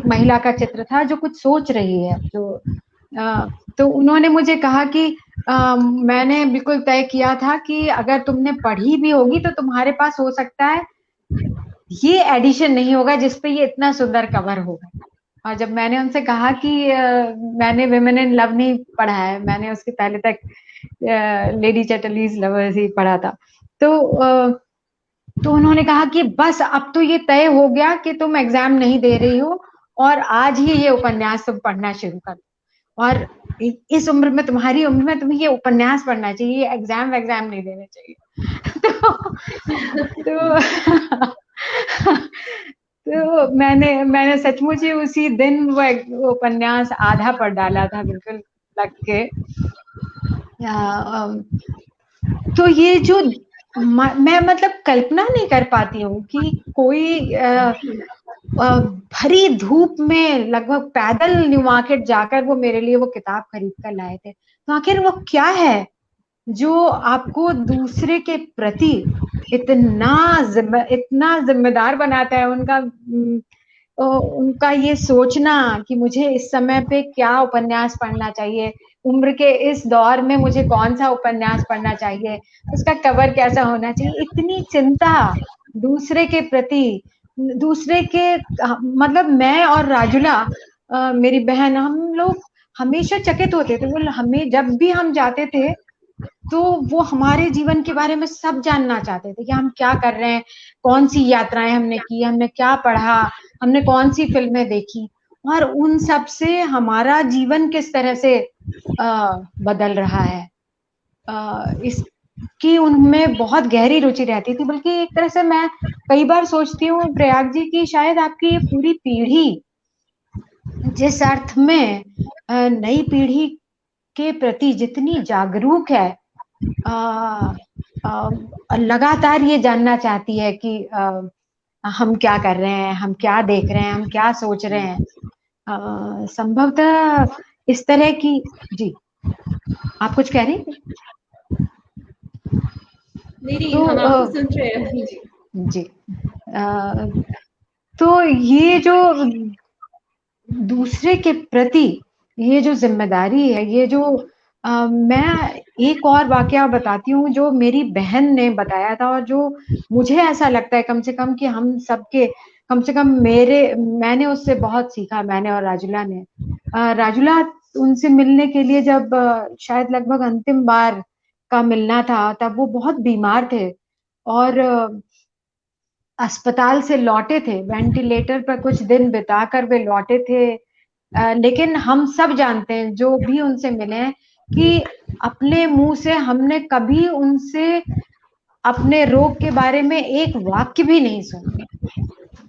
S3: महिला का चित्र था जो कुछ सोच रही है। तो उन्होंने मुझे कहा कि मैंने बिल्कुल तय किया था कि अगर तुमने पढ़ी भी होगी तो तुम्हारे पास हो सकता है ये एडिशन नहीं होगा जिसपे ये इतना सुंदर कवर होगा। और जब मैंने उनसे कहा कि मैंने विमेन इन लव नहीं पढ़ा है, मैंने उसके पहले तक लेडी चैटरलीज लवर्स ही पढ़ा था, तो उन्होंने कहा कि बस अब तो ये तय हो गया कि तुम एग्जाम नहीं दे रही हो और आज ही ये उपन्यास तुम पढ़ना शुरू कर दो, और इस उम्र में, तुम्हारी उम्र में तुम्हें ये उपन्यास पढ़ना चाहिए, ये एग्जाम नहीं देने चाहिए। तो तो मैंने सचमुच ही उसी दिन वो उपन्यास आधा पढ़ डाला था, बिल्कुल लग के। तो ये जो मैं मतलब कल्पना नहीं कर पाती हूँ कि कोई भरी धूप में लगभग पैदल न्यू मार्केट जाकर वो मेरे लिए वो किताब खरीद कर लाए थे। तो आखिर वो क्या है जो आपको दूसरे के प्रति इतना जिम्मेदार बनाता है? उनका ये सोचना कि मुझे इस समय पे क्या उपन्यास पढ़ना चाहिए, उम्र के इस दौर में मुझे कौन सा उपन्यास पढ़ना चाहिए, उसका कवर कैसा होना चाहिए, इतनी चिंता दूसरे के प्रति, दूसरे के मतलब मैं और राजुला, मेरी बहन, हम लोग हमेशा चकित होते थे। वो हमें जब भी हम जाते थे तो वो हमारे जीवन के बारे में सब जानना चाहते थे कि हम क्या कर रहे हैं, कौन सी यात्राएं हमने की, हमने क्या पढ़ा, हमने कौन सी फिल्में देखी, और उन सब से हमारा जीवन किस तरह से बदल रहा है। इसकी उनमें बहुत गहरी रुचि रहती थी। बल्कि एक तरह से मैं कई बार सोचती हूँ प्रयाग जी की शायद आपकी ये पूरी पीढ़ी जिस अर्थ में नई पीढ़ी के प्रति जितनी जागरूक है, लगातार ये जानना चाहती है कि हम क्या कर रहे हैं, हम क्या देख रहे हैं, हम क्या सोच रहे हैं। संभवतः इस तरह की। जी, आप कुछ कह रही थी?
S1: नहीं,
S3: तो
S1: हम आपको सुन रहे हैं जी।
S3: जी, तो ये जो दूसरे के प्रति ये जो जिम्मेदारी है, ये जो मैं एक और वाकया बताती हूँ जो मेरी बहन ने बताया था, और जो मुझे ऐसा लगता है कम से कम कि हम सबके, कम से कम मैंने उससे बहुत सीखा, मैंने और राजुला ने। राजुला उनसे मिलने के लिए जब शायद लगभग अंतिम बार का मिलना था, तब वो बहुत बीमार थे और अस्पताल से लौटे थे, वेंटिलेटर पर कुछ दिन बिताकर वे लौटे थे। लेकिन हम सब जानते हैं जो भी उनसे मिले हैं कि अपने मुंह से हमने कभी उनसे अपने रोग के बारे में एक वाक्य भी नहीं सुना।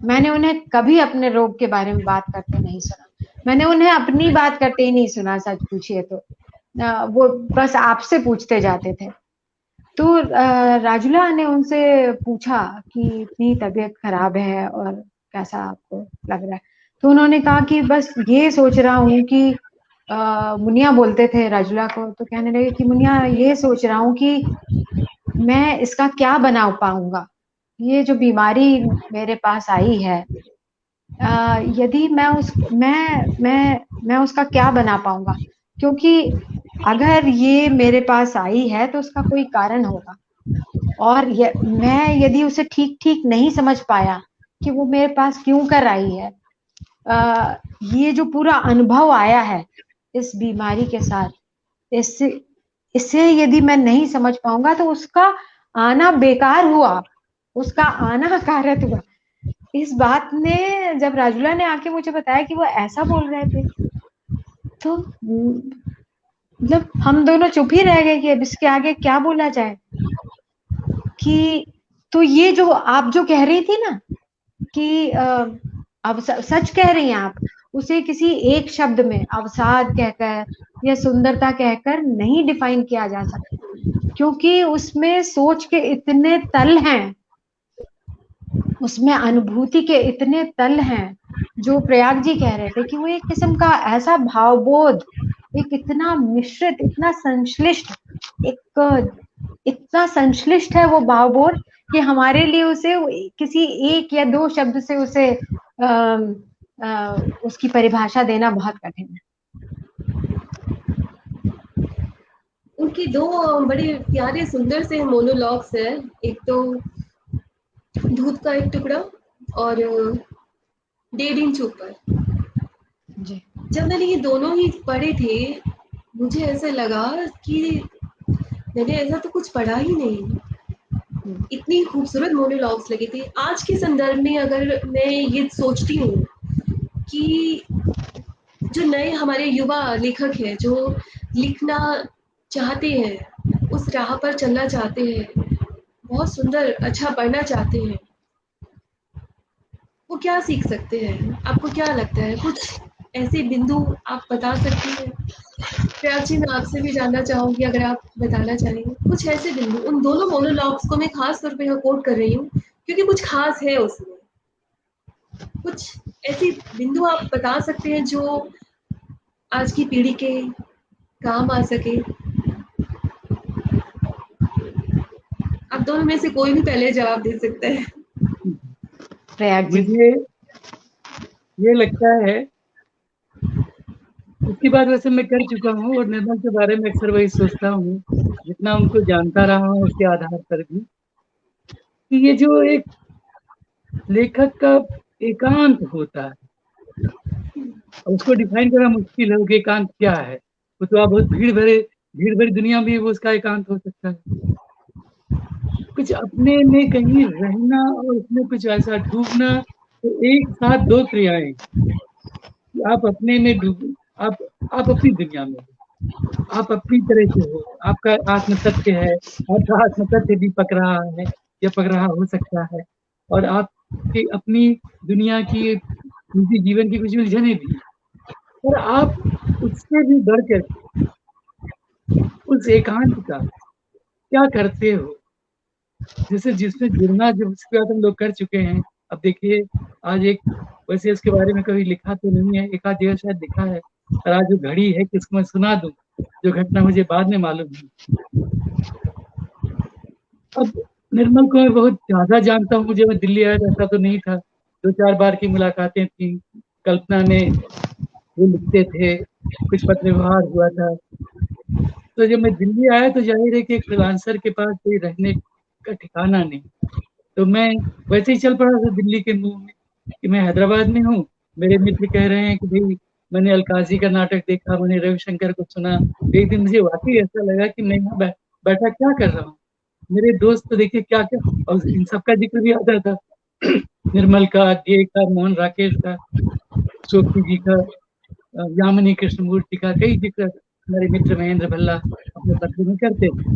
S3: मैंने उन्हें कभी अपने रोग के बारे में बात करते नहीं सुना। मैंने उन्हें अपनी बात करते ही नहीं सुना, सच पूछिए तो। वो बस आपसे पूछते जाते थे। तो राजुला ने उनसे पूछा कि इतनी तबीयत खराब है और कैसा आपको लग रहा है? तो उन्होंने कहा कि बस ये सोच रहा हूँ कि मुनिया बोलते थे राजुला को, तो कहने लगे कि मुनिया ये सोच रहा हूँ कि मैं इसका क्या बना पाऊंगा, ये जो बीमारी मेरे पास आई है, यदि मैं उसका क्या बना पाऊंगा, क्योंकि अगर ये मेरे पास आई है तो उसका कोई कारण होगा, और मैं यदि उसे ठीक ठीक नहीं समझ पाया कि वो मेरे पास क्यों कर आई है, ये जो पूरा अनुभव आया है इस बीमारी के साथ, इससे इसे यदि मैं नहीं समझ पाऊंगा तो उसका आना बेकार हुआ, उसका आना अकारत हुआ। इस बात ने, जब राजुला ने आके मुझे बताया कि वो ऐसा बोल रहे थे, तो मतलब हम दोनों चुप ही रह गए कि अब इसके आगे क्या बोला जाए। कि तो ये जो आप जो कह रही थी ना कि अब सच कह रही हैं आप, उसे किसी एक शब्द में अवसाद कहकर या सुंदरता कहकर नहीं डिफाइन किया जा सकता, क्योंकि उसमें सोच के इतने तल हैं, उसमें अनुभूति के इतने तल हैं। जो प्रयाग जी कह रहे थे कि वो एक किस्म का ऐसा भावबोध, एक इतना मिश्रित, इतना संश्लिष्ट, एक इतना संश्लिष्ट है वो भावबोध कि हमारे लिए उसे किसी एक या दो शब्द से उसे उसकी परिभाषा देना बहुत कठिन है।
S1: उनकी दो बड़े प्यारे सुंदर से मोनोलॉग्स है, एक तो दूध का एक टुकड़ा और डेढ़ इंच ऊपर।
S3: जी,
S1: जब मैंने ये दोनों ही पढ़े थे, मुझे ऐसा लगा कि मैंने ऐसा तो कुछ पढ़ा ही नहीं। इतनी खूबसूरत मोनोलॉग्स लगे थे। आज के संदर्भ में अगर मैं ये सोचती हूँ कि जो नए हमारे युवा लेखक हैं, जो लिखना चाहते हैं, उस राह पर चलना चाहते हैं, बहुत सुंदर अच्छा पढ़ना चाहते हैं, वो क्या सीख सकते हैं? आपको क्या लगता है? कुछ ऐसे बिंदु आप बता सकती हैं? प्रयाग जी, मैं आपसे भी जानना चाहूँगी, अगर आप बताना चाहेंगे कुछ ऐसे बिंदु, उन दोनों मोनोलॉग्स को मैं खास तौर पे यहाँ कोट कर रही हूँ क्योंकि कुछ खास है उसमें। कुछ ऐसी बिंदु आप बता सकते हैं जो आज की पीढ़ी के काम आ सके? आप दोनों में से कोई भी पहले जवाब दे सकते हैं।
S3: प्रयाग जी।
S2: मुझे ये लगता है, इसकी बात वैसे मैं कर चुका हूँ और निर्मल के बारे में अक्सर वही सोचता हूँ, जितना उनको जानता रहा हूँ उसके आधार पर भी, कि ये जो एक लेखक का एकांत होता है, और उसको डिफाइन करना मुश्किल है कि एकांत क्या है। वो तो आप बहुत भीड़ भरी दुनिया में वो उसका एकांत हो सकता है। कुछ अपने में कहीं रहना और उसमें कुछ ऐसा डूबना, तो एक साथ दो क्रियाएं, आप अपने में डूब, आप अपनी दुनिया में हो, आप अपनी तरह से हो, आपका आत्म सत्य है, आपका आत्म सत्य भी पक रहा है या पक रहा हो सकता है, और आपकी अपनी दुनिया की निजी जीवन की कुछ उलझने भी, और आप उससे भी बढ़कर उस एकांत का क्या करते हो, जैसे जिसमें जुड़ना, जब उसके बाद हम लोग कर चुके हैं। अब देखिए, आज एक, वैसे इसके बारे में कभी लिखा तो नहीं है, एक आध जगह शायद लिखा है, और आज जो घड़ी है किसको मैं सुना दूं, जो घटना मुझे बाद में मालूम हुई। अब निर्मल को मैं बहुत ज्यादा जानता हूँ, मुझे, मैं दिल्ली आया था ऐसा तो नहीं था, 2-4 बार की मुलाकातें थी, कल्पना ने, वो लिखते थे, कुछ पत्र व्यवहार हुआ था। तो जब मैं दिल्ली आया तो जाहिर है कि एक फ्रीलांसर के पास कोई रहने का ठिकाना नहीं, तो मैं वैसे ही चल पड़ा था दिल्ली के मुंह में कि मैं हैदराबाद में हूँ। मेरे मित्र कह रहे हैं कि भाई मैंने अलकाजी का नाटक देखा, मैंने रविशंकर को सुना। एक दिन मुझे वाकई ऐसा लगा कि मैं यहाँ बैठा क्या कर रहा हूँ। मेरे दोस्त तो देखिए क्या क्या, और इन सबका जिक्र भी आता था निर्मल का, गे का, मोहन राकेश का, सोफी जी का, यामिनी कृष्णमूर्ति का, कई जिक्र हमारे मित्र महेंद्र भल्ला अपने पत्र में करते थे।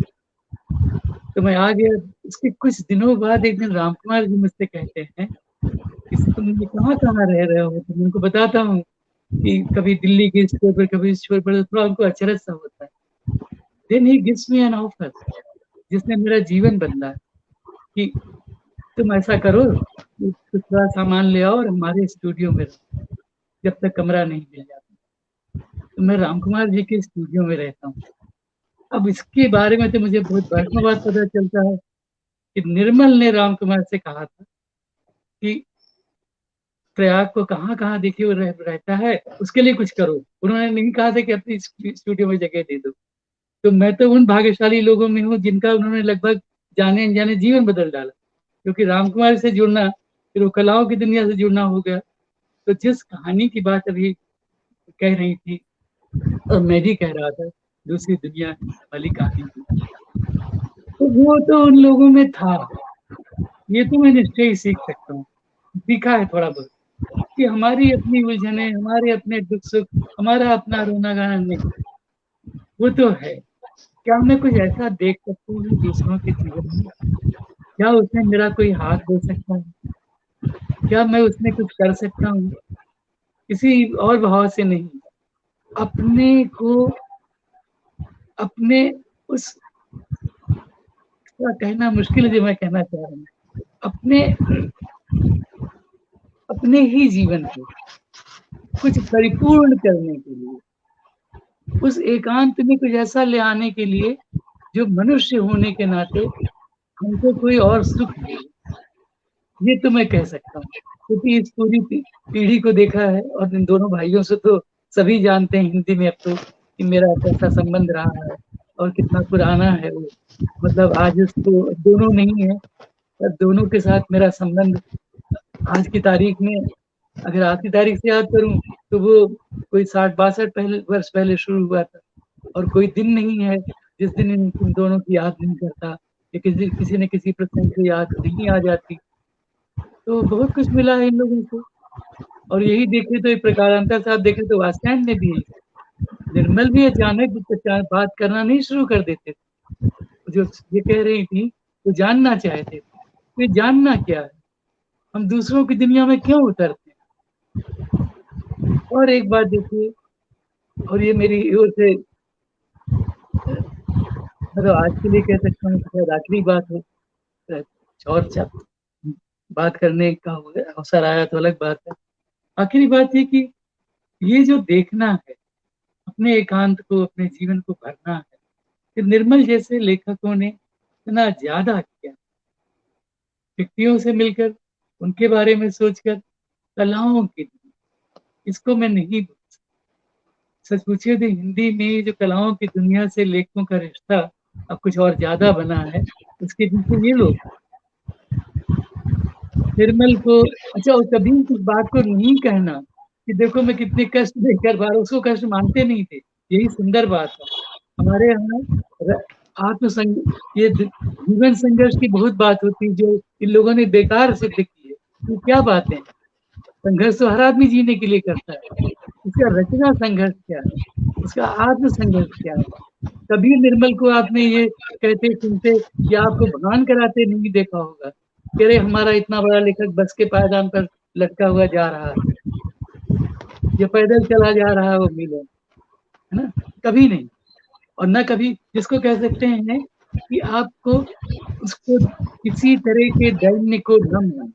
S2: तो मैं आ गया। उसके कुछ दिनों बाद एक दिन राम कुमार जी मुझसे कहते हैं कि तुम ये कहाँ कहाँ रह रहे हो। तो मैं उनको बताता हूँ कि कभी दिल्ली के इस छोर पर, कभी इस छोर पर, तो थोड़ा उनको अचरज सा होता है। Then he gives me an offer, जिसने मेरा जीवन बदला, कि तुम ऐसा करो, कुछ थोड़ा सामान ले आओ और हमारे स्टूडियो में रहो, जब तक कमरा नहीं मिल जाता। तो मैं राम कुमार जी के स्टूडियो में रहता हूँ। अब इसके बारे में तो मुझे बहुत वर्षों बाद पता चलता है कि निर्मल ने राम कुमार से कहा था कि प्रयाग को कहाँ कहाँ देखिए वो रहता है, उसके लिए कुछ करो। उन्होंने नहीं कहा था कि अपनी स्टूडियो में जगह दे दो। तो मैं तो उन भाग्यशाली लोगों में हूँ जिनका उन्होंने लगभग जाने अनजाने जीवन बदल डाला, क्योंकि राम कुमार से जुड़ना, फिर वो कलाओं की दुनिया से जुड़ना हो गया। तो जिस कहानी की बात अभी कह रही थी, और मैं भी कह रहा था, दूसरी दुनिया वाली कहानी की, तो वो तो उन लोगों में था। ये तो मैं निश्चय ही सीख सकता हूँ, सीखा है थोड़ा बहुत, कि हमारी अपनी उलझने, हमारे अपने दुख सुख, हमारा अपना रोना गाना नहीं, वो तो है। क्या मैं कुछ ऐसा देख सकती हूँ दूसरों के जीवन में? क्या उसमें मेरा कोई हाथ दे सकता है? क्या मैं उसमें कुछ कर सकता हूँ? किसी और भाव से नहीं, अपने को, अपने उस, कहना मुश्किल है जो मैं कहना चाह रहा हूँ, अपने अपने ही जीवन को कुछ परिपूर्ण करने के लिए, उस एकांत में कुछ ऐसा ले आने के लिए जो मनुष्य होने के नाते हमको कोई और सुख दे। ये तो मैं कह सकता हूँ, क्योंकि इस पूरी पीढ़ी को देखा है, और इन दोनों भाइयों से तो सभी जानते हैं हिंदी में अब तो कि मेरा कैसा संबंध रहा है और कितना पुराना है वो। मतलब आज उसको दोनों नहीं है, पर दोनों के साथ मेरा संबंध आज की तारीख में, अगर आज की तारीख से याद करूं तो वो कोई 60-62 वर्ष पहले शुरू हुआ था, और कोई दिन नहीं है जिस दिन इन दोनों की याद नहीं करता, या किसी न किसी प्रसंग से याद नहीं आ जाती। तो बहुत कुछ मिला है इन लोगों को। और यही देखे तो एक प्रकारांतर साहब देखे तो वात्स्यायन ने भी, निर्मल भी अचानक बात करना नहीं शुरू कर देते थे। जो ये कह रही थी वो जानना चाहते थे, ये जानना क्या है, हम दूसरों की दुनिया में क्यों उतरते हैं। और एक बात देखिए, और ये मेरी ओर से मतलब आज के लिए कह सकता हूँ शायद आखिरी बात हो, और बात करने का अवसर आया तो अलग बात है। आखिरी बात ये कि ये जो देखना है, अपने एकांत को, अपने जीवन को भरना है, कि निर्मल जैसे लेखकों ने इतना ज्यादा किया। व्यक्तियों से मिलकर, उनके बारे में सोचकर, कलाओं की, इसको मैं नहीं भूल सकता। सच पूछिए तो हिंदी में जो कलाओं की दुनिया से लेखकों का रिश्ता अब कुछ और ज्यादा बना है, उसके पीछे ये लोग निर्मल को, अच्छा, और कभी इस बात को नहीं कहना कि देखो मैं कितने कष्ट देकर बाहर, उसको कष्ट मानते नहीं थे। यही सुंदर बात है हमारे यहाँ। आत्मसंग ये जीवन संघर्ष की बहुत बात होती है जो इन लोगों ने बेकार सिद्ध की है। ये क्या बातें हैं? संघर्ष तो हर आदमी जीने के लिए करता है। उसका रचना संघर्ष क्या है, उसका आत्म संघर्ष क्या है? कभी निर्मल को आपने ये कहते सुनते या आपको भान कराते नहीं देखा होगा कि अरे हमारा इतना बड़ा लेखक बस के पायदान पर लटका हुआ जा रहा है, या पैदल चला जा रहा है वो मिले, है ना? कभी नहीं। और न कभी जिसको कह सकते हैं कि आपको उसको किसी तरह के दैन्य को न माने,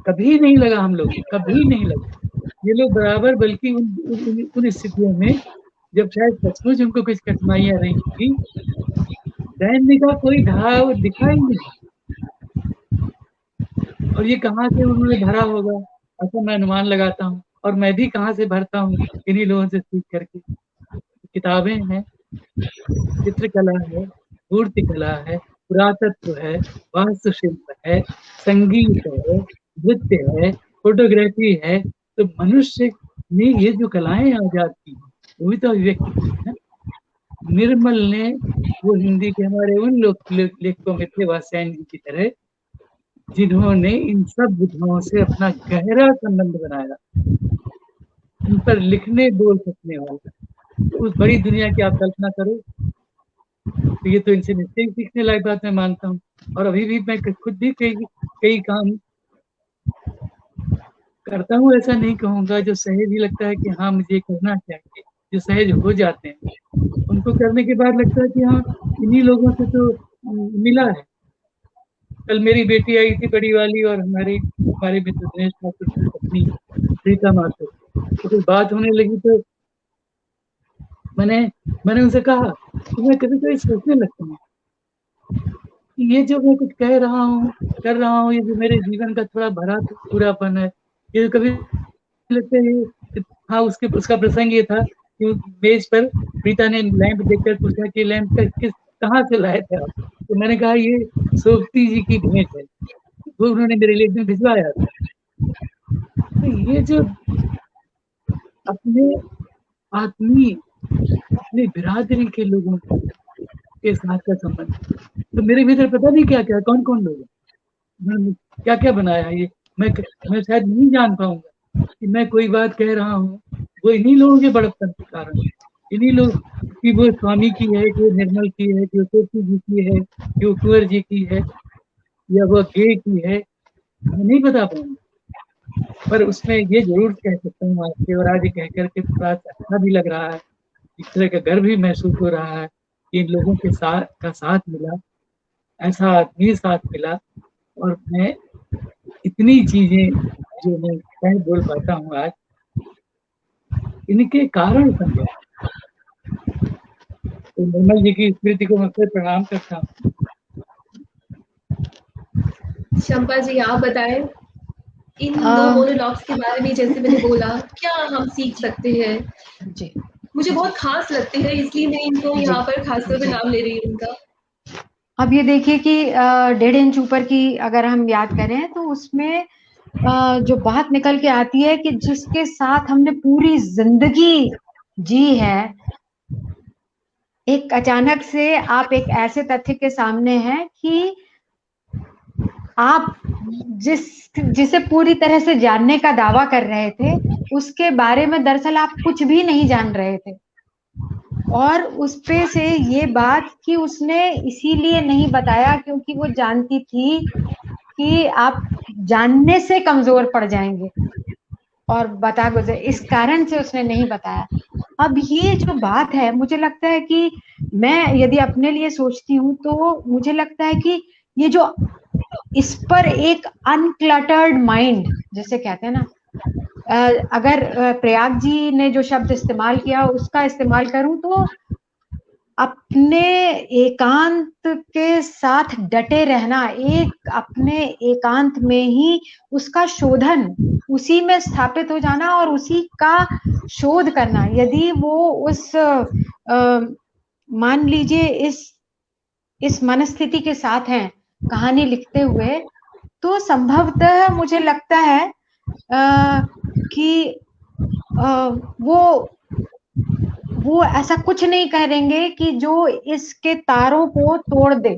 S2: कभी नहीं लगा हम लोग, कभी नहीं लगा। ये लोग बराबर, बल्कि उन स्थितियों में जब शायद सचमुच उनको कुछ कठिनाइयां रही थी, दैन्य का कोई ढाव दिखा ही नहीं। और ये कहाँ से उन्होंने भरा होगा, ऐसा मैं अनुमान लगाता हूँ। और मैं भी कहाँ से भरता हूँ, इन्हीं लोगों से सीख करके। किताबें हैं, चित्रकला है, मूर्ति कला है, पुरातत्व है, वास्तुशिल्प है, संगीत है, नृत्य है, फोटोग्राफी है। तो मनुष्य ने ये जो कलाएं आजाद की, वो भी तो अभिव्यक्ति की है। निर्मल ने वो हिंदी के हमारे उन लेखकों में थे, वात्स्यायन जी की तरह, जिन्होंने इन सब विधाओं से अपना गहरा संबंध बनाया, इन पर लिखने बोल सकने वाला। तो उस बड़ी दुनिया की आप कल्पना करो। तो ये तो इनसे निश्चय सीखने लायक बात मैं मानता हूँ। और अभी भी मैं खुद भी कई काम करता हूँ, ऐसा नहीं कहूँगा, जो सहज ही लगता है कि हाँ मुझे करना चाहिए, जो सहज हो जाते हैं, उनको करने के बाद लगता है कि हाँ इन्हीं लोगों से तो मिला है। कल मेरी बेटी आई थी बड़ी वाली, और हमारे मित्र दिनेश ठाकुर की पत्नी प्रीता माथुर, तो कुछ बात होने लगी तो मैंने उनसे कहा कि मैं कभी कभी सोचने लगता हूँ कि ये जो मैं कुछ कह रहा हूँ, कर रहा हूँ, ये जो मेरे जीवन का थोड़ा भरा पूरापन है, ये कभी लगता है। हाँ, उसका प्रसंग ये था कि मेज पर प्रीता ने लैंप देखकर पूछा कि लैंप कहाँ से लाए थे आप? तो मैंने कहा ये सोबती जी की भेंट है, वो उन्होंने मेरे लिए एकदम भिजवाया था। तो ये जो अपने आत्मीय, अपने बिरादरी के लोगों के साथ का संबंध, तो मेरे भीतर पता नहीं क्या क्या, कौन कौन लोग हैं, क्या क्या बनाया है ये। मैं शायद नहीं जान पाऊंगा कि मैं कोई बात कह रहा हूँ वो इन्हीं लोगों के बड़प्पन के कारण, इन्हीं लोग कि वो स्वामी की है, कि वो निर्मल की है, कि वो सोफी जी की है, कि वो कुंवर जी की है, या वो गे की है, मैं नहीं बता पाऊंगा। पर उसमें ये जरूर कह सकता हूँ आपके, और आज कह करके थोड़ा अच्छा भी लग रहा है, एक तरह का गर्व भी महसूस हो रहा है कि इन लोगों के साथ मिला, ऐसा आदमी साथ मिला, और मैं इतनी चीजें जो मैं कह बोल पाता हूँ आज, इनके कारण समझा। तो निर्मल जी की स्मृति को मैं फिर प्रणाम करता हूँ।
S1: शंपा जी, आप बताएं इन दो मोनोलॉग्स के बारे में, जैसे मैंने बोला, क्या हम सीख सकते हैं?
S3: जी,
S1: मुझे बहुत खास लगते हैं, इसलिए मैं इनको यहाँ पर खासतौर पे नाम ले रही हूँ उनका।
S3: अब ये देखिए कि 1.5 इंच ऊपर की अगर हम याद करें तो उसमें जो बात निकल के आती है कि जिसके साथ हमने पूरी जिंदगी जी है, एक अचानक से आप एक ऐसे तथ्य के सामने हैं कि आप जिसे पूरी तरह से जानने का दावा कर रहे थे, उसके बारे में दरअसल आप कुछ भी नहीं जान रहे थे। और उसपे से ये बात कि उसने इसीलिए नहीं बताया क्योंकि वो जानती थी कि आप जानने से कमजोर पड़ जाएंगे। और बता गुजरे, इस कारण से उसने नहीं बताया। अब ये जो बात है, मुझे लगता है कि मैं यदि अपने लिए सोचती हूँ तो मुझे लगता है कि ये जो इस पर एक अनक्लटर्ड माइंड जिसे कहते हैं ना, अगर प्रयाग जी ने जो शब्द इस्तेमाल किया उसका इस्तेमाल करूं तो अपने एकांत के साथ डटे रहना, एक अपने एकांत में ही उसका शोधन, उसी में स्थापित हो जाना और उसी का शोध करना। यदि वो उस मान लीजिए इस मनस्थिति के साथ हैं कहानी लिखते हुए, तो संभवतः मुझे लगता है कि वो ऐसा कुछ नहीं करेंगे कि जो इसके तारों को तोड़ दे।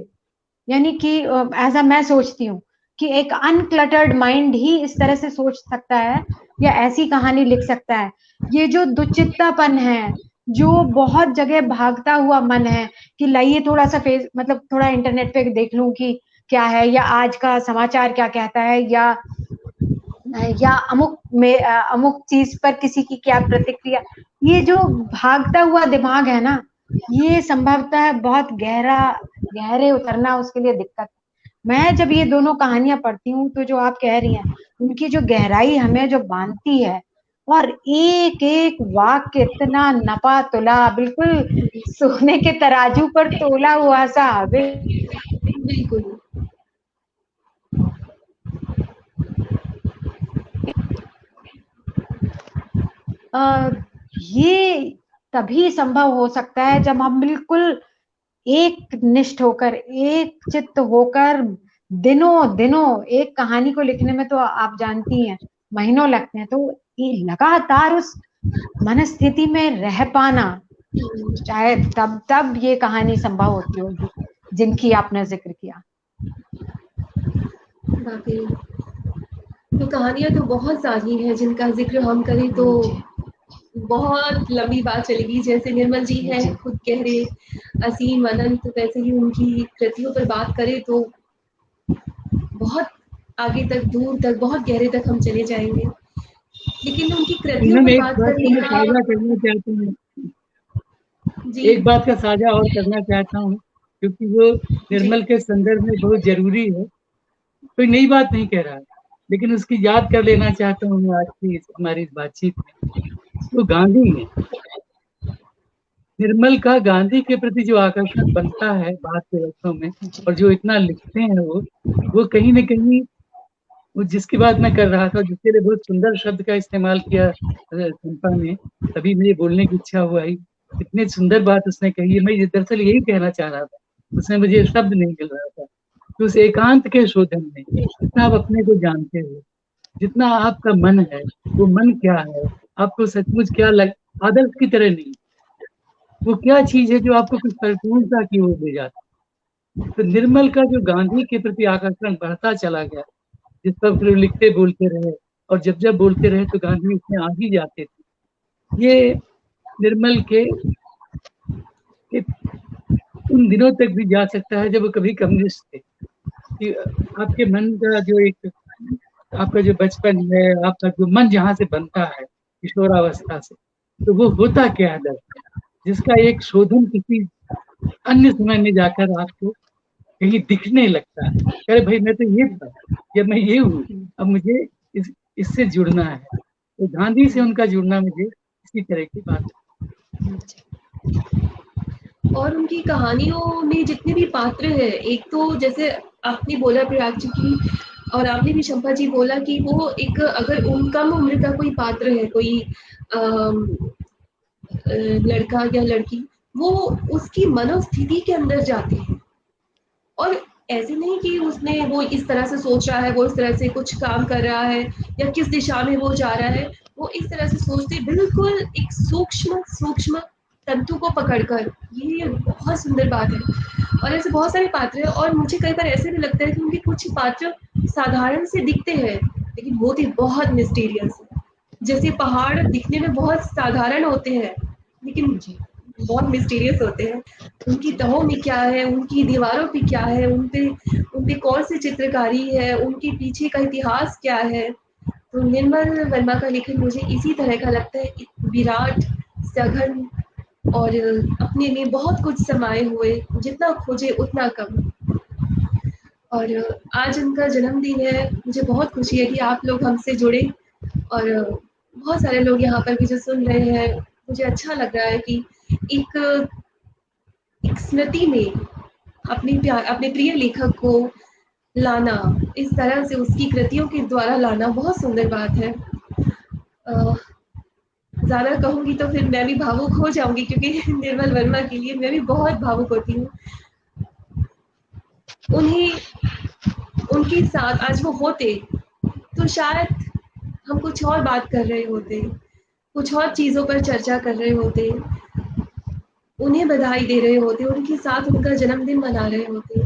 S3: यानी कि ऐसा मैं सोचती हूँ कि एक अनक्लटर्ड माइंड ही इस तरह से सोच सकता है या ऐसी कहानी लिख सकता है। ये जो दुचित्तापन है, जो बहुत जगह भागता हुआ मन है कि लाइए थोड़ा सा मतलब थोड़ा इंटरनेट पे देख लूं कि क्या है, या आज का समाचार क्या कहता है, या अमुक चीज पर किसी की क्या प्रतिक्रिया, ये जो भागता हुआ दिमाग है ना, ये संभवतः बहुत गहरे उतरना उसके लिए दिक्कत। मैं जब ये दोनों कहानियां पढ़ती हूँ तो जो आप कह रही हैं, उनकी जो गहराई हमें जो बांधती है, और एक एक वाक्य इतना नपा तुला, बिल्कुल सोने के तराजू पर तोला हुआ सा।
S1: बिल्कुल।
S3: ये तभी संभव हो सकता है जब हम बिल्कुल एक निष्ठ होकर, एक चित्त होकर, दिनों दिनों एक कहानी को लिखने में तो आप जानती हैं महीनों लगते हैं, तो ये लगातार उस मनस्थिति में रह पाना, शायद तब ये कहानी संभव होती होगी जिनकी आपने जिक्र किया।
S1: बाकी तो कहानियां तो बहुत सारी हैं जिनका जिक्र हम करें तो बहुत लंबी बात चलेगी। जैसे निर्मल जी हैं खुद कह रहे असीम अनंत, वैसे ही उनकी कृतियों पर बात करें तो बहुत आगे तक, दूर तक, बहुत गहरे तक हम चले जाएंगे। लेकिन उनकी कृतियों पर
S2: एक
S1: बात
S2: बात
S1: करने
S2: मैं
S1: का
S2: साझा करना चाहता हूँ,
S1: जी
S2: एक बात का साझा और करना चाहता हूँ, क्योंकि वो
S1: जी
S2: निर्मल के संदर्भ में बहुत जरूरी है। कोई नई बात नहीं कह रहा है, लेकिन उसकी याद कर लेना चाहता हूँ मैं आज की हमारी इस बातचीत में। वो गांधी है। निर्मल का गांधी के प्रति जो आकर्षण बनता है बात के वक्तों में, और जो इतना लिखते हैं वो कहीं न कहीं, वो जिसकी बात मैं कर रहा था, जिसके लिए बहुत सुंदर शब्द का इस्तेमाल किया चंपा ने, तभी मुझे बोलने की इच्छा हुआ ही। इतनी सुंदर बात उसने कही है, मैं दरअसल यही कहना चाह रहा था, उसमें मुझे शब्द नहीं मिल रहा था कि उस एकांत के शोधन में जितना आप अपने को जानते हो, जितना आपका मन है, वो मन क्या है, आपको सचमुच क्या आदर्श की तरह नहीं, वो क्या चीज है जो आपको कुछ परिपूर्णता की ओर ले जाती है। तो निर्मल का जो गांधी के प्रति आकर्षण बढ़ता चला गया, जिस पर फिर लिखते बोलते रहे, और जब जब बोलते रहे तो गांधी उसमें आ ही जाते थे। ये निर्मल के उन दिनों तक भी जा सकता है जब वो कभी कम्युनिस्ट थे, कि आपके मन का जो एक, आपका जो बचपन है, आपका जो मन जहाँ से बनता है किशोरावस्था से, तो वो होता क्या है दर्द, जिसका एक शोधन किसी अन्य समय में जाकर आपको कहीं दिखने लगता है। अरे भाई मैं तो ये था, या मैं ये हूँ, अब मुझे इससे जुड़ना है। तो गांधी से उनका जुड़ना मुझे इसी तरह की बात है।
S1: और उनकी कहानियों में जितने भी पात्र हैं, एक तो जैसे आपने बोला प्रयाग जी की, और आपने भी शंपा जी बोला कि वो एक, अगर उन कम उम्र का कोई पात्र है, कोई लड़का या लड़की, वो उसकी मनोस्थिति के अंदर जाते हैं। और ऐसे नहीं कि उसने, वो इस तरह से सोच रहा है, वो इस तरह से कुछ काम कर रहा है, या किस दिशा में वो जा रहा है, वो इस तरह से सोचते, बिल्कुल एक सूक्ष्म सूक्ष्म तंतु को पकड़कर। ये बहुत सुंदर बात है। और ऐसे बहुत सारे पात्र हैं, और मुझे कई बार ऐसे भी लगता है कि उनके कुछ पात्र साधारण से दिखते हैं लेकिन होते बहुत मिस्टीरियस है। जैसे पहाड़ दिखने में बहुत साधारण होते हैं लेकिन बहुत मिस्टीरियस होते हैं। उनकी तहों में क्या है, उनकी दीवारों पे क्या है, उनपे कौन सी चित्रकारी है, उनके पीछे का इतिहास क्या है, तो निर्मल वर्मा का लेखन मुझे इसी तरह का लगता है, विराट, सघन और अपने में बहुत कुछ समाये हुए, जितना खोजे उतना कम। और आज उनका जन्मदिन है, मुझे बहुत खुशी है कि आप लोग हमसे जुड़े और बहुत सारे लोग यहाँ पर भी जो सुन रहे हैं। मुझे अच्छा लग रहा है कि एक स्मृति में अपने प्रिय लेखक को लाना, इस तरह से उसकी कृतियों के द्वारा लाना बहुत सुंदर बात है। ज़्यादा कहूँगी तो फिर मैं भी भावुक हो जाऊँगी, क्योंकि निर्मल वर्मा के लिए मैं भी बहुत भावुक होती हूँ। उनके साथ आज वो होते तो शायद हम कुछ और बात कर रहे होते, कुछ और चीज़ों पर चर्चा कर रहे होते, उन्हें बधाई दे रहे होते, उनके साथ उनका जन्मदिन मना रहे होते।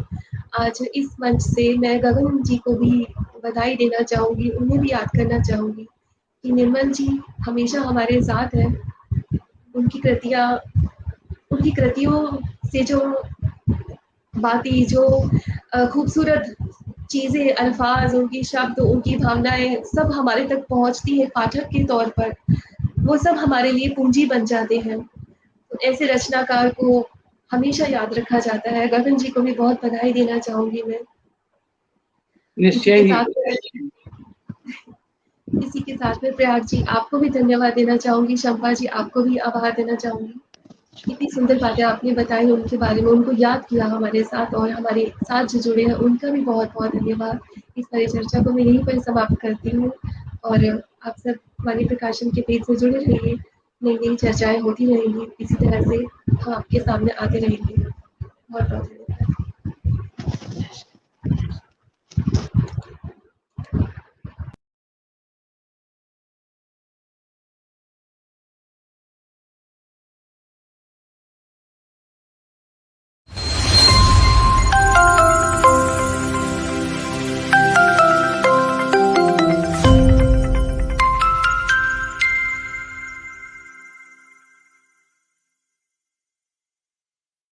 S1: आज इस मंच से मैं गगन जी को भी बधाई देना चाहूँगी, उन्हें भी याद करना चाहूँगी कि निर्मल जी हमेशा हमारे साथ हैं। उनकी कृतियों से जो बातें, जो खूबसूरत चीज़ें, अल्फाज, उनके शब्द, उनकी भावनाएँ सब हमारे तक पहुँचती हैं पाठक के तौर पर, वो सब हमारे लिए पूंजी बन जाते हैं। तो ऐसे रचनाकार को हमेशा याद रखा जाता है। गगन जी को भी बहुत बधाई देना चाहूँगी मैं।
S2: निश्चय ही।
S1: इसी के साथ में प्रयाग जी आपको भी धन्यवाद देना चाहूँगी, शंपा जी आपको भी आभार देना चाहूँगी। इतनी सुंदर बातें आपने बताई उनके बारे में, उनको याद किया हमारे साथ और हमारे साथ जो जुड़े हैं उनका भी बहुत-बहुत धन्यवाद। इस सारी चर्चा को मैं यहीं पर समाप्त करती हूँ और आप सब वाणी प्रकाशन के पेज से जुड़े रहिए, नई-नई चर्चाएँ होती रहेंगी, इसी तरह से हम आपके सामने आते रहेंगे। बहुत-बहुत